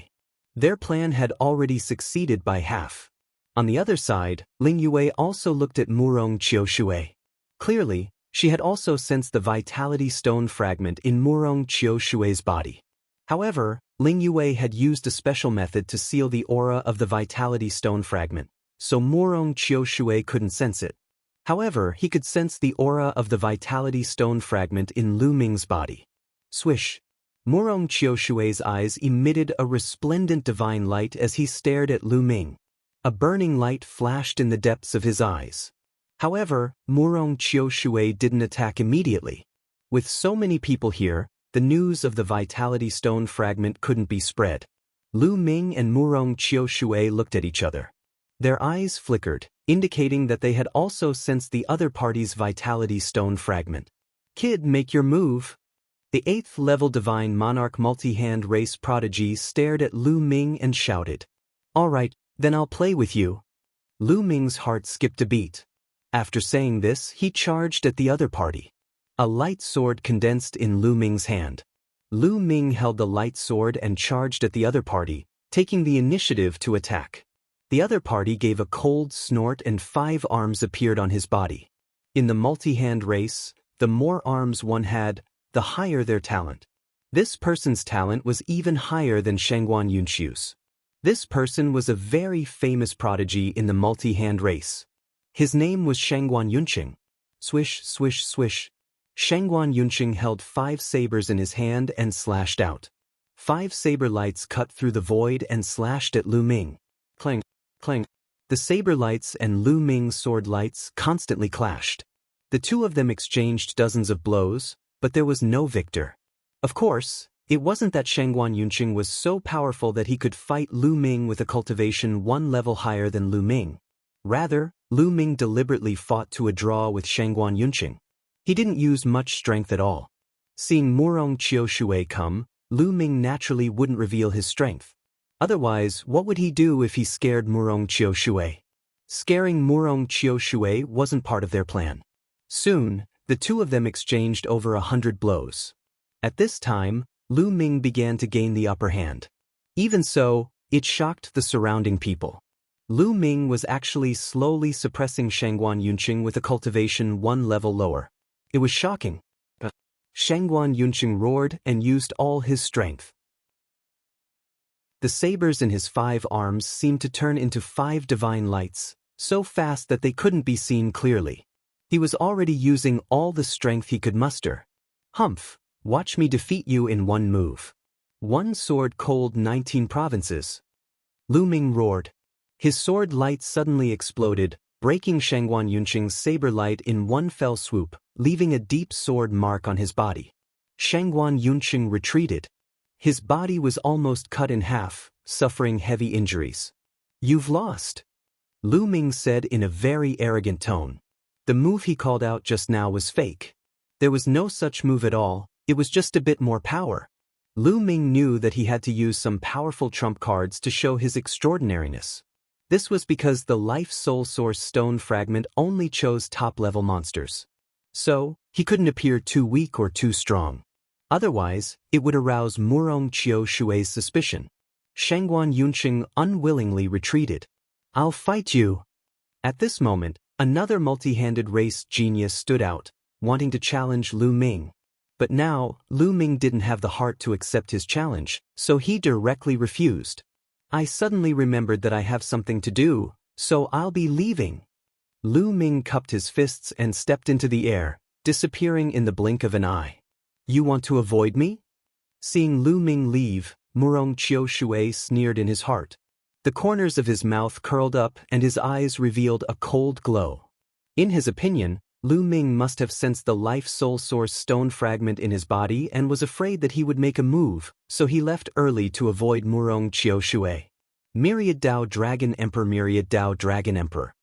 Their plan had already succeeded by half. On the other side, Ling Yue also looked at Murong Qiu Shui. Clearly, she had also sensed the vitality stone fragment in Murong Qiu Shui's body. However, Ling Yue had used a special method to seal the aura of the vitality stone fragment, so Murong Qiu Shui couldn't sense it. However, he could sense the aura of the vitality stone fragment in Lu Ming's body. Swish! Murong Qiu Shui's eyes emitted a resplendent divine light as he stared at Lu Ming. A burning light flashed in the depths of his eyes. However, Murong Qiu Shui didn't attack immediately. With so many people here, the news of the vitality stone fragment couldn't be spread. Lu Ming and Murong Qiu Shui looked at each other. Their eyes flickered, indicating that they had also sensed the other party's vitality stone fragment. Kid, make your move. The 8th-level Divine Monarch multi-hand race prodigy stared at Lu Ming and shouted. All right, then I'll play with you. Lu Ming's heart skipped a beat. After saying this, he charged at the other party. A light sword condensed in Lu Ming's hand. Lu Ming held the light sword and charged at the other party, taking the initiative to attack. The other party gave a cold snort and 5 arms appeared on his body. In the multi-hand race, the more arms one had, the higher their talent. This person's talent was even higher than Shangguan Yunxiu's. This person was a very famous prodigy in the multi-hand race. His name was Shangguan Yunqing. Swish, swish, swish. Shangguan Yunqing held 5 sabers in his hand and slashed out. 5 saber lights cut through the void and slashed at Lu Ming. Clang, clang. The saber lights and Lu Ming's sword lights constantly clashed. The two of them exchanged dozens of blows, but there was no victor. Of course, it wasn't that Shangguan Yunqing was so powerful that he could fight Lu Ming with a cultivation 1 level higher than Lu Ming. Rather, Lu Ming deliberately fought to a draw with Shangguan Yunqing. He didn't use much strength at all. Seeing Murong Qiu Shui come, Lu Ming naturally wouldn't reveal his strength. Otherwise, what would he do if he scared Murong Qiu Shui? Scaring Murong Qiu Shui wasn't part of their plan. Soon, the two of them exchanged over 100 blows. At this time, Lu Ming began to gain the upper hand. Even so, it shocked the surrounding people. Lu Ming was actually slowly suppressing Shangguan Yunqing with a cultivation 1 level lower. It was shocking. Shangguan Yunqing roared and used all his strength. The sabers in his 5 arms seemed to turn into 5 divine lights, so fast that they couldn't be seen clearly. He was already using all the strength he could muster. Humph, watch me defeat you in 1 move. 1 sword cold 19 provinces. Lu Ming roared. His sword light suddenly exploded, breaking Shangguan Yunqing's saber light in 1 fell swoop, leaving a deep sword mark on his body. Shangguan Yunqing retreated. His body was almost cut in half, suffering heavy injuries. You've lost, Lu Ming said in a very arrogant tone. The move he called out just now was fake. There was no such move at all, it was just a bit more power. Lu Ming knew that he had to use some powerful trump cards to show his extraordinariness. This was because the Life Soul Source stone fragment only chose top-level monsters. So, he couldn't appear too weak or too strong. Otherwise, it would arouse Murong Qiu Shui's suspicion. Shangguan Yunqing unwillingly retreated. "I'll fight you." At this moment, another multi-handed race genius stood out, wanting to challenge Lu Ming. But now, Lu Ming didn't have the heart to accept his challenge, so he directly refused. "I suddenly remembered that I have something to do, so I'll be leaving." Lu Ming cupped his fists and stepped into the air, disappearing in the blink of an eye. "You want to avoid me?" Seeing Lu Ming leave, Murong Qiu Shui sneered in his heart. The corners of his mouth curled up and his eyes revealed a cold glow. In his opinion, Lu Ming must have sensed the Life Soul Source stone fragment in his body and was afraid that he would make a move, so he left early to avoid Murong Qiu Shui. Myriad Dao Dragon Emperor, Myriad Dao Dragon Emperor.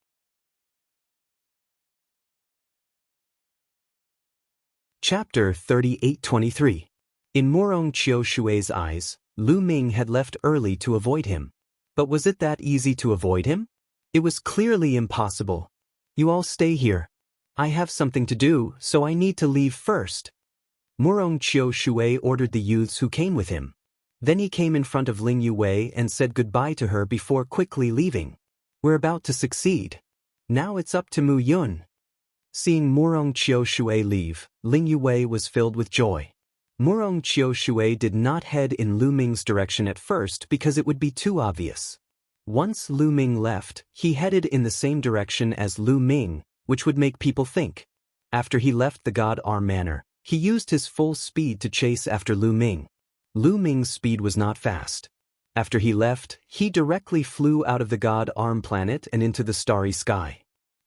Chapter 38-23. In Murong Qiu Shui's eyes, Lu Ming had left early to avoid him. But was it that easy to avoid him? It was clearly impossible. "You all stay here. I have something to do, so I need to leave first." Murong Qiu Shui ordered the youths who came with him. Then he came in front of Ling Yue and said goodbye to her before quickly leaving. "We're about to succeed. Now it's up to Mu Yun." Seeing Murong Qiu Shui leave, Ling Yue was filled with joy. Murong Qiu Shui did not head in Lu Ming's direction at first because it would be too obvious. Once Lu Ming left, he headed in the same direction as Lu Ming, which would make people think. After he left the God Arm Manor, he used his full speed to chase after Lu Ming. Lu Ming's speed was not fast. After he left, he directly flew out of the God Arm planet and into the starry sky.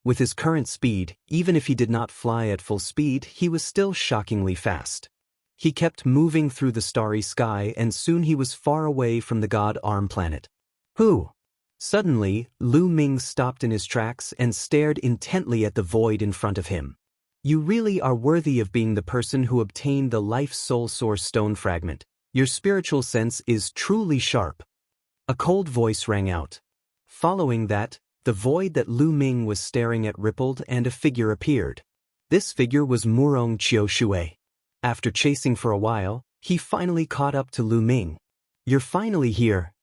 With his current speed, even if he did not fly at full speed, he was still shockingly fast. He kept moving through the starry sky and soon he was far away from the God Arm planet. "Who?" Suddenly, Lu Ming stopped in his tracks and stared intently at the void in front of him. "You really are worthy of being the person who obtained the Life Soul Source stone fragment. Your spiritual sense is truly sharp." A cold voice rang out. Following that, the void that Lu Ming was staring at rippled and a figure appeared. This figure was Murong Qiu Shui. After chasing for a while, he finally caught up to Lu Ming. "You're finally here,"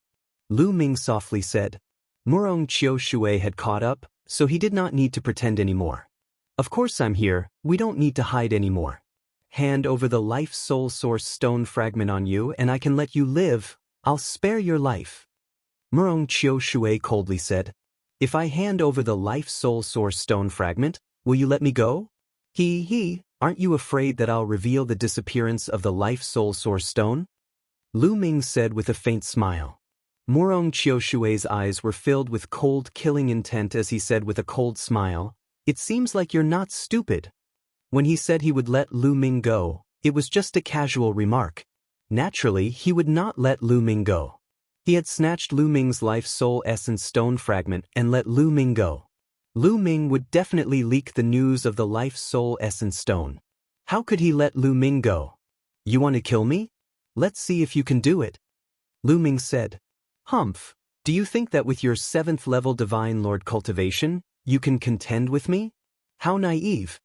Lu Ming softly said. Murong Qiu Shui had caught up, so he did not need to pretend anymore. "Of course I'm here, we don't need to hide anymore. Hand over the Life Soul Source stone fragment on you and I can let you live. I'll spare your life." Murong Qiu Shui coldly said. "If I hand over the Life Soul Source stone fragment, will you let me go?" Aren't you afraid that I'll reveal the disappearance of the Life Soul Source stone?" Lu Ming said with a faint smile. Murong Qiu Shui's eyes were filled with cold killing intent as he said with a cold smile, "It seems like you're not stupid." When he said he would let Lu Ming go, it was just a casual remark. Naturally, he would not let Lu Ming go. He had snatched Lu Ming's Life Soul Essence stone fragment and let Lu Ming go. Lu Ming would definitely leak the news of the Life Soul Essence stone. How could he let Lu Ming go? "You want to kill me? Let's see if you can do it," Lu Ming said. "Humph, do you think that with your 7th level Divine Lord cultivation, you can contend with me? How naive."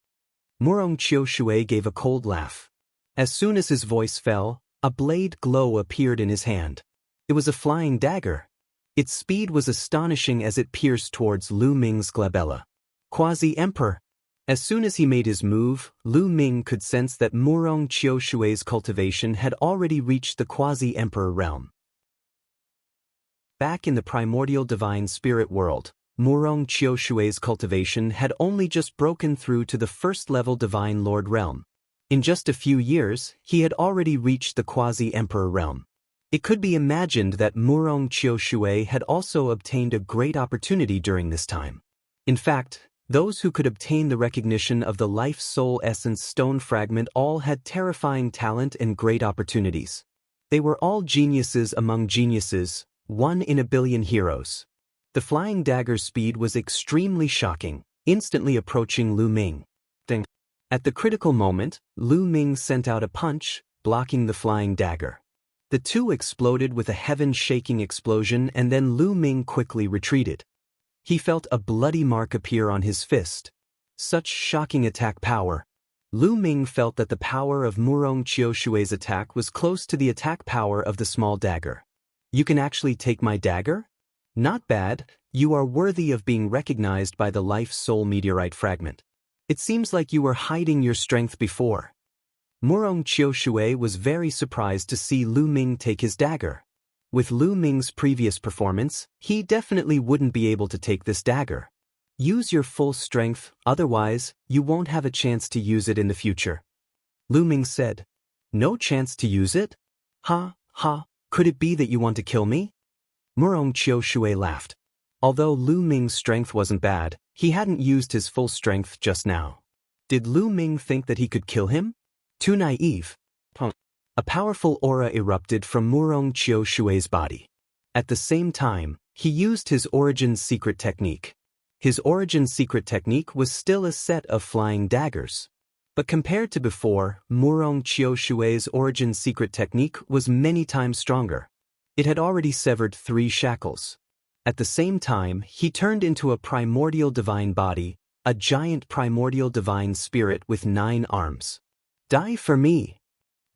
Murong Qiu Shui gave a cold laugh. As soon as his voice fell, a blade glow appeared in his hand. It was a flying dagger. Its speed was astonishing as it pierced towards Lu Ming's glabella. Quasi-Emperor. As soon as he made his move, Lu Ming could sense that Murong Qiu Shui's cultivation had already reached the Quasi-Emperor realm. Back in the primordial divine spirit world, Murong Qiu Shui's cultivation had only just broken through to the 1st level Divine Lord realm. In just a few years, he had already reached the Quasi-Emperor realm. It could be imagined that Murong Qiu Shui had also obtained a great opportunity during this time. In fact, those who could obtain the recognition of the Life Soul Essence stone fragment all had terrifying talent and great opportunities. They were all geniuses among geniuses, 1 in a billion heroes. The flying dagger's speed was extremely shocking, instantly approaching Lu Ming. At the critical moment, Lu Ming sent out a punch, blocking the flying dagger. The two exploded with a heaven-shaking explosion and then Lu Ming quickly retreated. He felt a bloody mark appear on his fist. Such shocking attack power. Lu Ming felt that the power of Murong Qiushui's attack was close to the attack power of the small dagger. You can actually take my dagger? Not bad, you are worthy of being recognized by the Life Soul meteorite fragment. It seems like you were hiding your strength before. Murong Qiushui was very surprised to see Lu Ming take his dagger. With Lu Ming's previous performance, he definitely wouldn't be able to take this dagger. Use your full strength, otherwise, you won't have a chance to use it in the future. Lu Ming said. No chance to use it? Ha, ha, could it be that you want to kill me? Murong Qiushui laughed. Although Lu Ming's strength wasn't bad, he hadn't used his full strength just now. Did Lu Ming think that he could kill him? Too naive. A powerful aura erupted from Murong Qiushui's body. At the same time, he used his origin secret technique. His origin secret technique was still a set of flying daggers. But compared to before, Murong Qiushui's origin secret technique was many times stronger. It had already severed 3 shackles. At the same time, he turned into a primordial divine body, a giant primordial divine spirit with 9 arms. Die for me!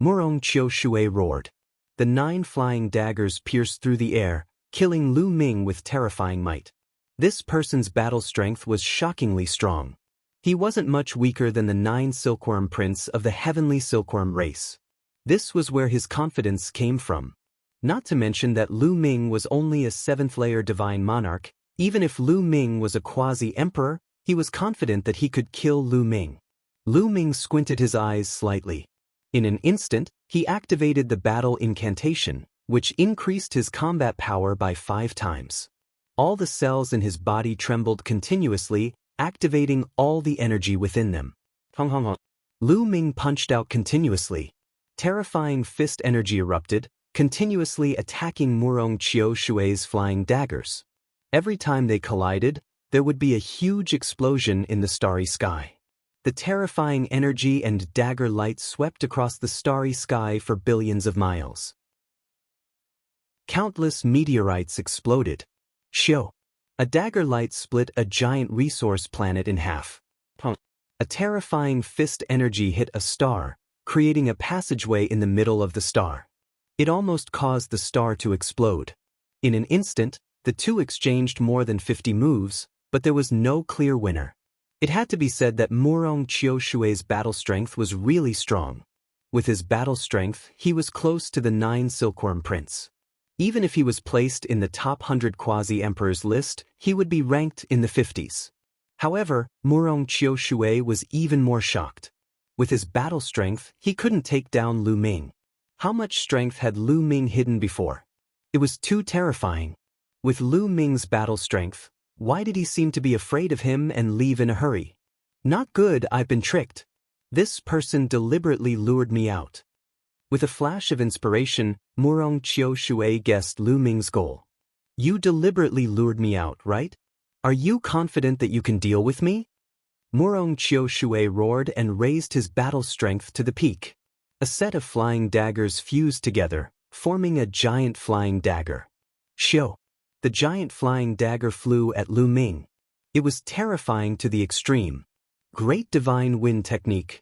Murong Qiushui roared. The 9 flying daggers pierced through the air, killing Lu Ming with terrifying might. This person's battle strength was shockingly strong. He wasn't much weaker than the 9 silkworm prince of the heavenly silkworm race. This was where his confidence came from. Not to mention that Lu Ming was only a 7th-layer divine monarch. Even if Lu Ming was a quasi-emperor, he was confident that he could kill Lu Ming. Lu Ming squinted his eyes slightly. In an instant, he activated the battle incantation, which increased his combat power by 5 times. All the cells in his body trembled continuously, activating all the energy within them. Lu Ming punched out continuously. Terrifying fist energy erupted, continuously attacking Murong Qiushui's flying daggers. Every time they collided, there would be a huge explosion in the starry sky. The terrifying energy and dagger light swept across the starry sky for billions of miles. Countless meteorites exploded. Shio. A dagger light split a giant resource planet in half. A terrifying fist energy hit a star, creating a passageway in the middle of the star. It almost caused the star to explode. In an instant, the two exchanged more than 50 moves, but there was no clear winner. It had to be said that Murong Qiushui's battle strength was really strong. With his battle strength, he was close to the 9 silkworm prince. Even if he was placed in the top 100 quasi-emperors list, he would be ranked in the 50s. However, Murong Qiushui was even more shocked. With his battle strength, he couldn't take down Lu Ming. How much strength had Lu Ming hidden before? It was too terrifying. With Lu Ming's battle strength, why did he seem to be afraid of him and leave in a hurry? Not good, I've been tricked. This person deliberately lured me out. With a flash of inspiration, Murong Qiushui guessed Lu Ming's goal. You deliberately lured me out, right? Are you confident that you can deal with me? Murong Qiushui roared and raised his battle strength to the peak. A set of flying daggers fused together, forming a giant flying dagger. Shio. The giant flying dagger flew at Lu Ming. It was terrifying to the extreme. Great Divine Wind Technique.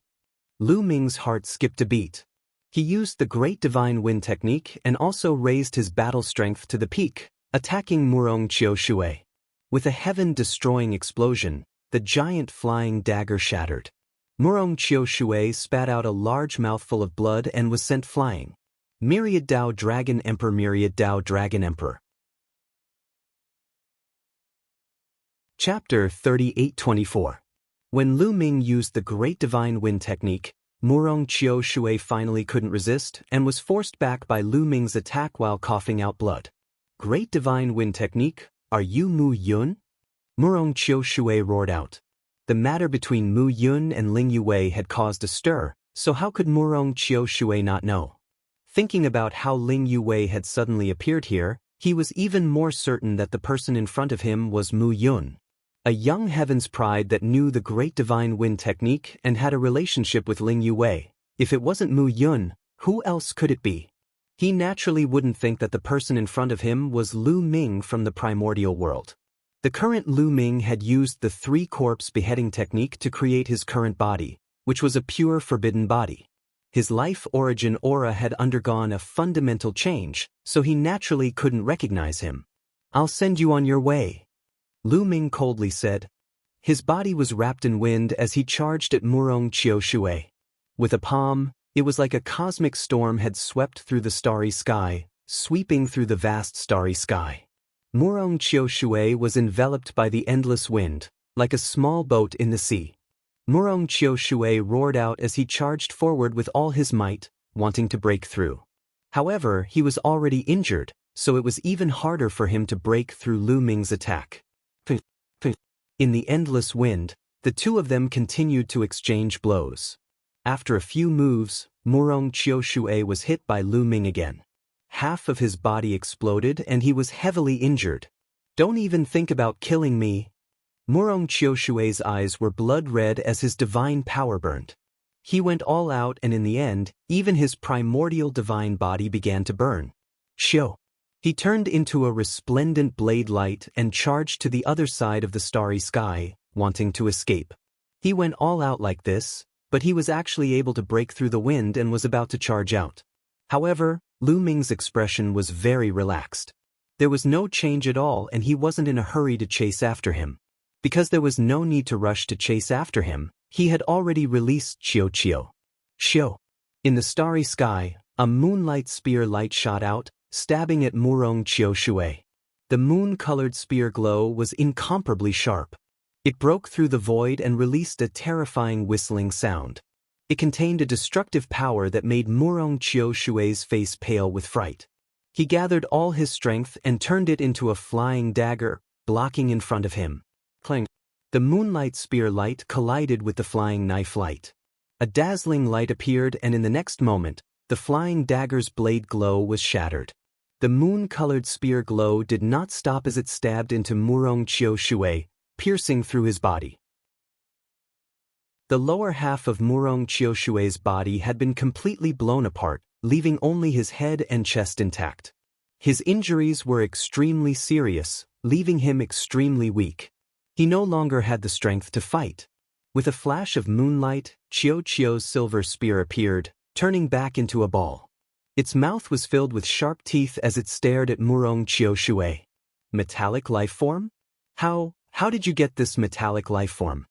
Lu Ming's heart skipped a beat. He used the Great Divine Wind Technique and also raised his battle strength to the peak, attacking Murong Qiushui. With a heaven-destroying explosion, the giant flying dagger shattered. Murong Qiushui spat out a large mouthful of blood and was sent flying. Myriad Dao Dragon Emperor, Myriad Dao Dragon Emperor. Chapter 38-24. When Lu Ming used the Great Divine Wind Technique, Murong Qiushui finally couldn't resist and was forced back by Lu Ming's attack while coughing out blood. Great Divine Wind Technique, are you Mu Yun? Murong Qiushui roared out. The matter between Mu Yun and Ling Yue had caused a stir, so how could Murong Qiushui not know? Thinking about how Ling Yue had suddenly appeared here, he was even more certain that the person in front of him was Mu Yun. A young heaven's pride that knew the Great Divine Wind Technique and had a relationship with Ling Yue. If it wasn't Mu Yun, who else could it be? He naturally wouldn't think that the person in front of him was Lu Ming from the primordial world. The current Lu Ming had used the three-corpse beheading technique to create his current body, which was a pure forbidden body. His life origin aura had undergone a fundamental change, so he naturally couldn't recognize him. "I'll send you on your way," Lu Ming coldly said. His body was wrapped in wind as he charged at Murong Qiushui. With a palm, it was like a cosmic storm had swept through the starry sky, sweeping through the vast starry sky. Murong Qiushui was enveloped by the endless wind, like a small boat in the sea. Murong Qiushui roared out as he charged forward with all his might, wanting to break through. However, he was already injured, so it was even harder for him to break through Lu Ming's attack. In the endless wind, the two of them continued to exchange blows. After a few moves, Murong Qiushui was hit by Lu Ming again. Half of his body exploded and he was heavily injured. "Don't even think about killing me." Murong Qiushui's eyes were blood red as his divine power burned. He went all out and in the end, even his primordial divine body began to burn. Xiu. He turned into a resplendent blade light and charged to the other side of the starry sky, wanting to escape. He went all out like this, but he was actually able to break through the wind and was about to charge out. However, Lu Ming's expression was very relaxed. There was no change at all and he wasn't in a hurry to chase after him. Because there was no need to rush to chase after him, he had already released Qiu. In the starry sky, a moonlight spear light shot out, stabbing at Murong Qiushui. The moon-colored spear glow was incomparably sharp. It broke through the void and released a terrifying whistling sound. It contained a destructive power that made Murong Qiushui's face pale with fright. He gathered all his strength and turned it into a flying dagger, blocking in front of him. Clang! The moonlight spear light collided with the flying knife light. A dazzling light appeared and in the next moment, the flying dagger's blade glow was shattered. The moon-colored spear glow did not stop as it stabbed into Murong Qiushui, piercing through his body. The lower half of Murong Qiushui's body had been completely blown apart, leaving only his head and chest intact. His injuries were extremely serious, leaving him extremely weak. He no longer had the strength to fight. With a flash of moonlight, Qiu's silver spear appeared, turning back into a ball. Its mouth was filled with sharp teeth as it stared at Murong Qiushui. Metallic life form? How did you get this metallic life form?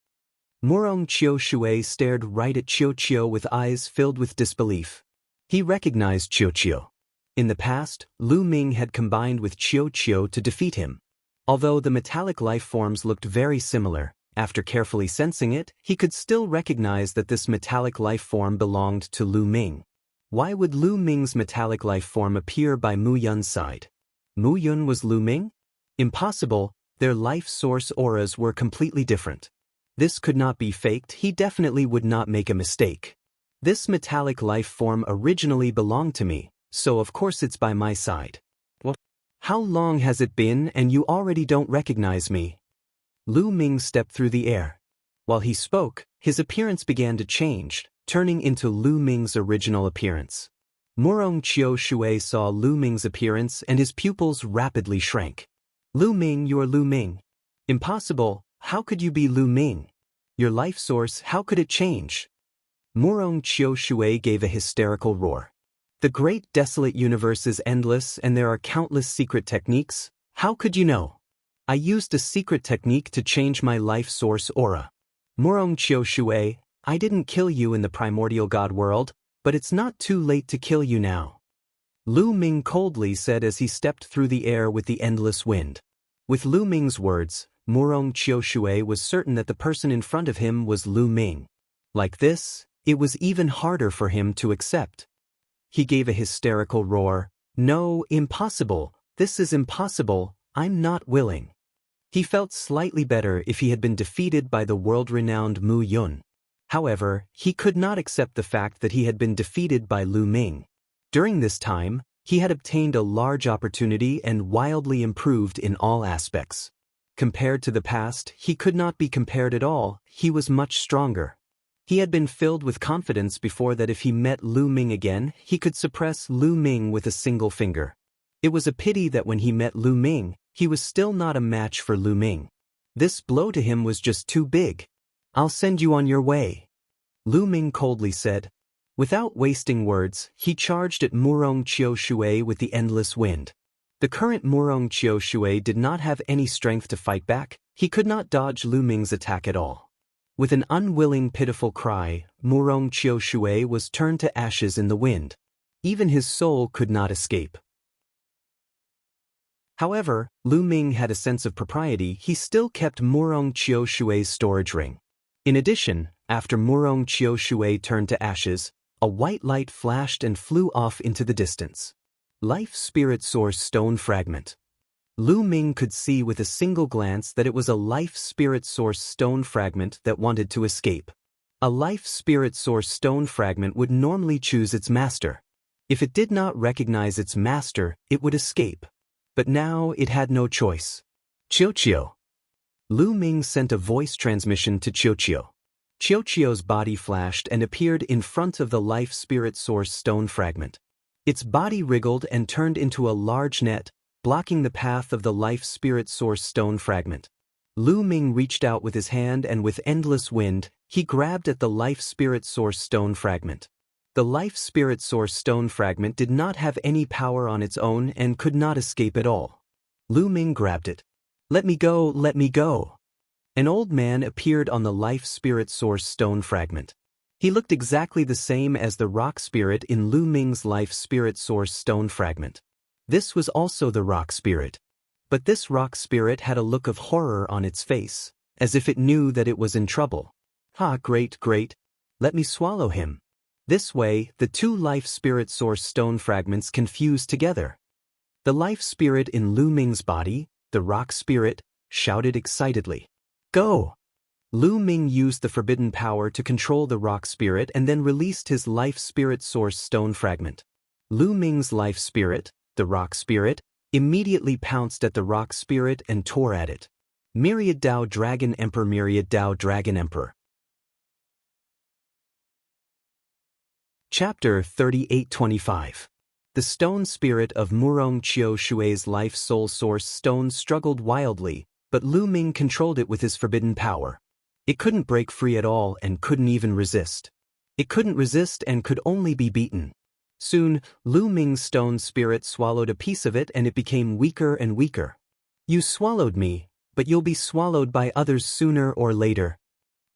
Murong Qiushui stared right at Qiu with eyes filled with disbelief. He recognized Qiu. In the past, Lu Ming had combined with Qiu to defeat him. Although the metallic life forms looked very similar, after carefully sensing it, he could still recognize that this metallic life form belonged to Lu Ming. Why would Lu Ming's metallic life form appear by Mu Yun's side? Mu Yun was Lu Ming? Impossible, their life source auras were completely different. This could not be faked, he definitely would not make a mistake. This metallic life form originally belonged to me, so of course it's by my side. What? How long has it been and you already don't recognize me? Lu Ming stepped through the air. While he spoke, his appearance began to change, turning into Lu Ming's original appearance. Murong Qiushui saw Lu Ming's appearance and his pupils rapidly shrank. Lu Ming, you're Lu Ming. Impossible, how could you be Lu Ming? Your life source, how could it change? Murong Qiushui gave a hysterical roar. The great desolate universe is endless and there are countless secret techniques. How could you know? I used a secret technique to change my life source aura. Murong Qiushui, I didn't kill you in the primordial god world, but it's not too late to kill you now. Lu Ming coldly said as he stepped through the air with the endless wind. With Lu Ming's words, Murong Qiushui was certain that the person in front of him was Lu Ming. Like this, it was even harder for him to accept. He gave a hysterical roar. No, impossible, this is impossible, I'm not willing. He felt slightly better if he had been defeated by the world-renowned Mu Yun. However, he could not accept the fact that he had been defeated by Lu Ming. During this time, he had obtained a large opportunity and wildly improved in all aspects. Compared to the past, he could not be compared at all, he was much stronger. He had been filled with confidence before that if he met Lu Ming again, he could suppress Lu Ming with a single finger. It was a pity that when he met Lu Ming, he was still not a match for Lu Ming. This blow to him was just too big. "I'll send you on your way," Lu Ming coldly said. Without wasting words, he charged at Murong Qiu Shui with the endless wind. The current Murong Qiu Shui did not have any strength to fight back. He could not dodge Lu Ming's attack at all. With an unwilling, pitiful cry, Murong Qiu Shui was turned to ashes in the wind. Even his soul could not escape. However, Lu Ming had a sense of propriety. He still kept Murong Qiu Shui's storage ring. In addition, after Murong Qiu Shui turned to ashes, a white light flashed and flew off into the distance. Life Spirit Source Stone Fragment. Lu Ming could see with a single glance that it was a Life Spirit Source Stone Fragment that wanted to escape. A Life Spirit Source Stone Fragment would normally choose its master. If it did not recognize its master, it would escape. But now it had no choice. "Qiu." Lu Ming sent a voice transmission to Qiu. Qiu's body flashed and appeared in front of the Life Spirit Source Stone Fragment. Its body wriggled and turned into a large net, blocking the path of the Life Spirit Source Stone Fragment. Lu Ming reached out with his hand and with endless wind, he grabbed at the Life Spirit Source Stone Fragment. The Life Spirit Source Stone Fragment did not have any power on its own and could not escape at all. Lu Ming grabbed it. "Let me go, let me go." An old man appeared on the Life Spirit Source Stone Fragment. He looked exactly the same as the Rock Spirit in Lu Ming's Life Spirit Source Stone Fragment. This was also the Rock Spirit. But this Rock Spirit had a look of horror on its face, as if it knew that it was in trouble. "Ha, great. Let me swallow him." This way, the two Life Spirit Source Stone Fragments confused together. The Life Spirit in Lu Ming's body, the Rock Spirit, shouted excitedly. "Go!" Lu Ming used the forbidden power to control the Rock Spirit and then released his Life Spirit Source Stone Fragment. Lu Ming's Life Spirit, the Rock Spirit, immediately pounced at the Rock Spirit and tore at it. Myriad Dao Dragon Emperor. Myriad Dao Dragon Emperor. Chapter 3825. The stone spirit of Murong Qiu Shui's Life Soul Source Stone struggled wildly, but Lu Ming controlled it with his forbidden power. It couldn't break free at all and couldn't even resist. It couldn't resist and could only be beaten. Soon, Lu Ming's stone spirit swallowed a piece of it and it became weaker and weaker. "You swallowed me, but you'll be swallowed by others sooner or later."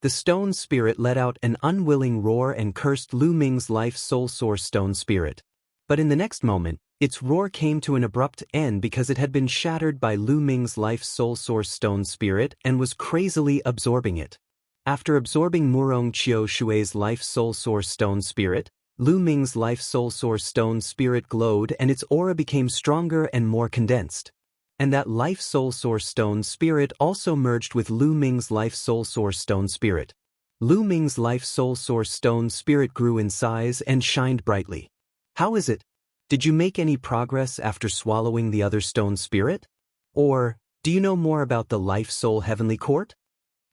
The stone spirit let out an unwilling roar and cursed Lu Ming's Life Soul Source Stone Spirit. But in the next moment, its roar came to an abrupt end because it had been shattered by Lu Ming's Life Soul Source Stone Spirit and was crazily absorbing it. After absorbing Murong Qiu Shui's Life Soul Source Stone Spirit, Lu Ming's Life Soul Source Stone Spirit glowed and its aura became stronger and more condensed. And that Life Soul Source Stone Spirit also merged with Lu Ming's Life Soul Source Stone Spirit. Lu Ming's Life Soul Source Stone Spirit grew in size and shined brightly. "How is it? Did you make any progress after swallowing the other Stone Spirit? Or, do you know more about the Life Soul Heavenly Court?"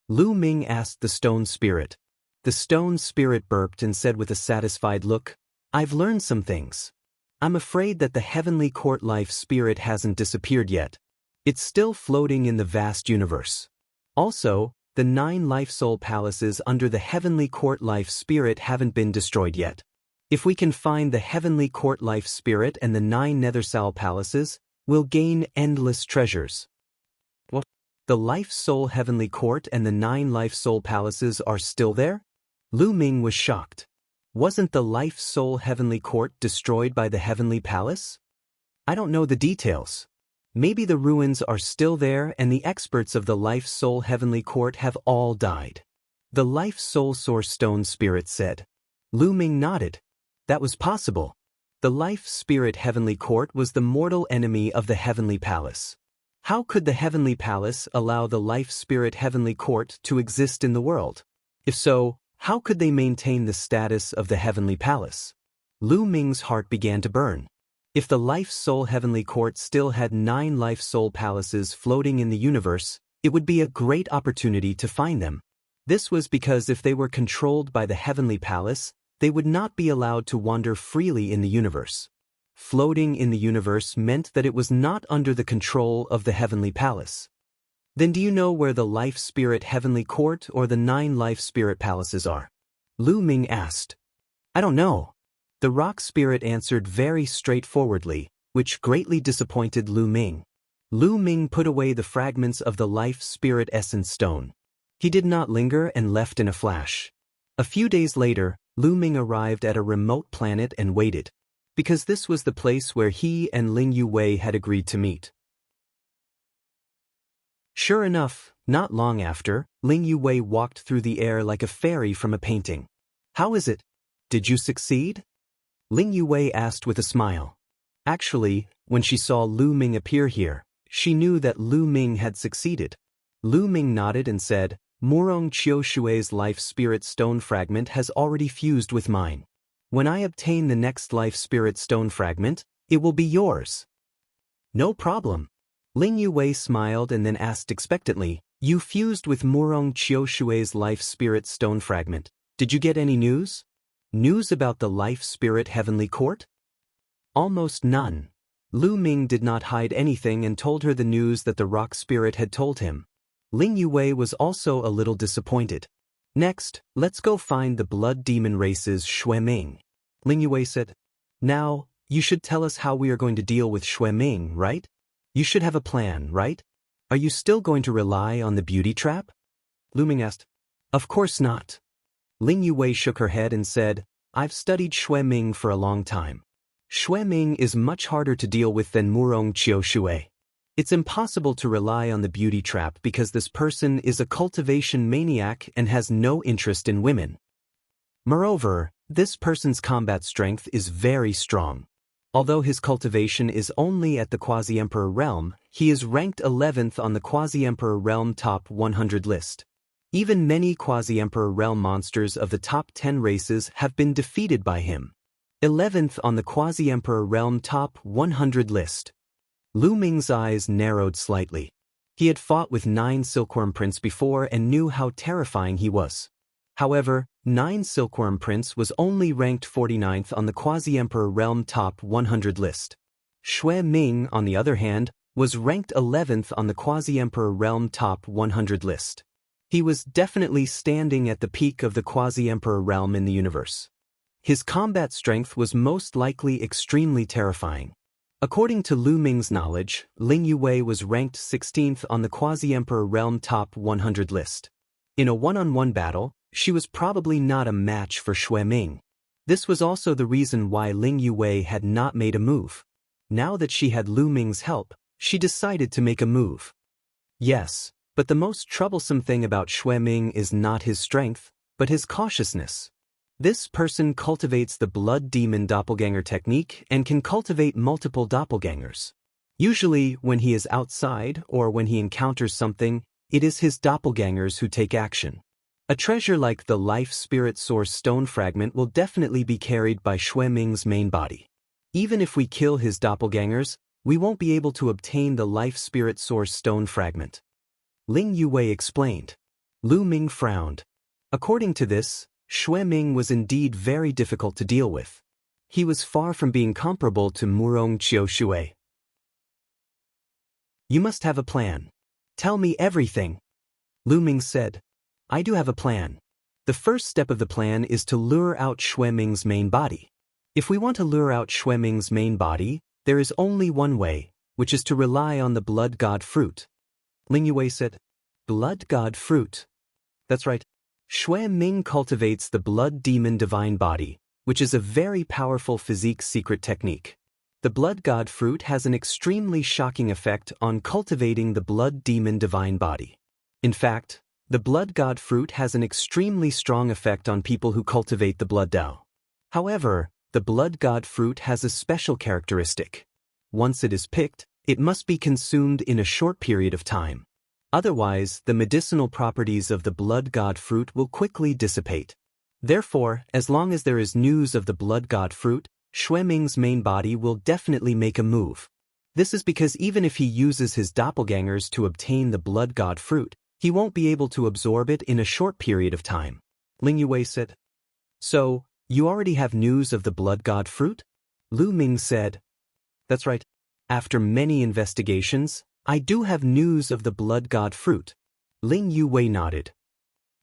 Lu Ming asked the Stone Spirit. The Stone Spirit burped and said with a satisfied look, "I've learned some things. I'm afraid that the Heavenly Court Life Spirit hasn't disappeared yet. It's still floating in the vast universe. Also, the 9 Life Soul Palaces under the Heavenly Court Life Spirit haven't been destroyed yet. If we can find the Heavenly Court Life Spirit and the 9 Nether Soul Palaces, we'll gain endless treasures." "What? The Life Soul Heavenly Court and the 9 Life Soul Palaces are still there?" Lu Ming was shocked. Wasn't the Life Soul Heavenly Court destroyed by the Heavenly Palace? "I don't know the details. Maybe the ruins are still there and the experts of the Life Soul Heavenly Court have all died." The Life Soul Source Stone Spirit said. Lu Ming nodded. That was possible. The Life Spirit Heavenly Court was the mortal enemy of the Heavenly Palace. How could the Heavenly Palace allow the Life Spirit Heavenly Court to exist in the world? If so, how could they maintain the status of the Heavenly Palace? Lu Ming's heart began to burn. If the Life Soul Heavenly Court still had 9 Life Soul Palaces floating in the universe, it would be a great opportunity to find them. This was because if they were controlled by the Heavenly Palace, they would not be allowed to wander freely in the universe. floating in the universe meant that it was not under the control of the heavenly palace. Then do you know where the life spirit heavenly court or the 9 life spirit palaces are? Lu Ming asked. I don't know. The rock spirit answered very straightforwardly, which greatly disappointed Lu Ming. Lu Ming put away the fragments of the life spirit essence stone. He did not linger and left in a flash. A few days later, Lu Ming arrived at a remote planet and waited, because this was the place where he and Ling Yuwei had agreed to meet. Sure enough, not long after, Ling Yuwei walked through the air like a fairy from a painting. How is it? Did you succeed? Ling Yuwei asked with a smile. Actually, when she saw Lu Ming appear here, she knew that Lu Ming had succeeded. Lu Ming nodded and said, Murong Qiushui's life spirit stone fragment has already fused with mine. When I obtain the next life spirit stone fragment, it will be yours. No problem. Ling Yuwei smiled and then asked expectantly, You fused with Murong Qiushui's life spirit stone fragment. Did you get any news? News about the life spirit heavenly court? Almost none. Lu Ming did not hide anything and told her the news that the rock spirit had told him. Ling Yuwei was also a little disappointed. Next, let's go find the blood demon race's Xue Ming. Ling Yuwei said. Now, you should tell us how we are going to deal with Xue Ming, right? You should have a plan, right? Are you still going to rely on the beauty trap? Lu Ming asked. Of course not. Ling Yuwei shook her head and said, I've studied Xue Ming for a long time. Xue Ming is much harder to deal with than Murong Qiushui. It's impossible to rely on the beauty trap because this person is a cultivation maniac and has no interest in women. Moreover, this person's combat strength is very strong. Although his cultivation is only at the Quasi-Emperor realm, he is ranked 11th on the Quasi-Emperor realm top 100 list. Even many Quasi-Emperor realm monsters of the top 10 races have been defeated by him. 11th on the Quasi-Emperor realm top 100 list. Lu Ming's eyes narrowed slightly. He had fought with 9 Silkworm Prince before and knew how terrifying he was. However, 9 Silkworm Prince was only ranked 49th on the Quasi-Emperor realm top 100 list. Xue Ming, on the other hand, was ranked 11th on the Quasi-Emperor realm top 100 list. He was definitely standing at the peak of the Quasi-Emperor realm in the universe. His combat strength was most likely extremely terrifying. According to Lu Ming's knowledge, Ling Yuwei was ranked 16th on the Quasi-Emperor realm top 100 list. In a one-on-one battle, she was probably not a match for Xue Ming. This was also the reason why Ling Yuwei had not made a move. Now that she had Lu Ming's help, she decided to make a move. Yes, but the most troublesome thing about Xue Ming is not his strength, but his cautiousness. This person cultivates the blood demon doppelganger technique and can cultivate multiple doppelgangers. Usually, when he is outside or when he encounters something, it is his doppelgangers who take action. A treasure like the Life Spirit Source Stone Fragment will definitely be carried by Xue Ming's main body. Even if we kill his doppelgangers, we won't be able to obtain the Life Spirit Source Stone Fragment. Ling Yuwei explained. Lu Ming frowned. According to this, Xue Ming was indeed very difficult to deal with. He was far from being comparable to Murong Qiushui. You must have a plan. Tell me everything. Lu Ming said. I do have a plan. The first step of the plan is to lure out Xue Ming's main body. If we want to lure out Xue Ming's main body, there is only one way, which is to rely on the Blood God Fruit. Ling Yuwei said. Blood God Fruit. That's right. Xue Ming cultivates the Blood Demon Divine Body, which is a very powerful physique secret technique. The Blood God Fruit has an extremely shocking effect on cultivating the Blood Demon Divine Body. In fact, the Blood God Fruit has an extremely strong effect on people who cultivate the Blood Dao. However, the Blood God Fruit has a special characteristic. Once it is picked, it must be consumed in a short period of time. Otherwise, the medicinal properties of the Blood God Fruit will quickly dissipate. Therefore, as long as there is news of the Blood God Fruit, Xue Ming's main body will definitely make a move. This is because even if he uses his doppelgangers to obtain the Blood God Fruit, he won't be able to absorb it in a short period of time. Ling Yuwei said. So, you already have news of the Blood God Fruit? Lu Ming said, That's right. After many investigations, I do have news of the blood god fruit. Ling Yuwei nodded.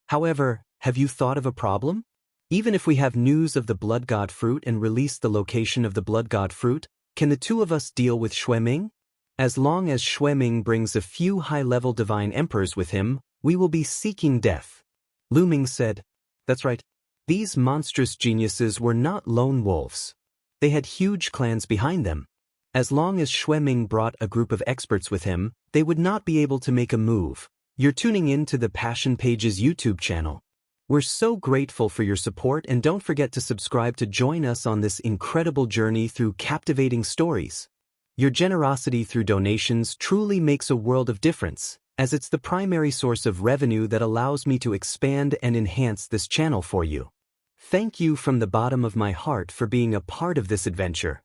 However, have you thought of a problem? Even if we have news of the blood god fruit and release the location of the blood god fruit, can the two of us deal with Xueming? As long as Xueming brings a few high-level divine emperors with him, we will be seeking death. Lu Ming said, That's right. These monstrous geniuses were not lone wolves. They had huge clans behind them. As long as Xueming brought a group of experts with him, they would not be able to make a move. You're tuning in to the Passion Pages YouTube channel. We're so grateful for your support, and don't forget to subscribe to join us on this incredible journey through captivating stories. Your generosity through donations truly makes a world of difference, as it's the primary source of revenue that allows me to expand and enhance this channel for you. Thank you from the bottom of my heart for being a part of this adventure.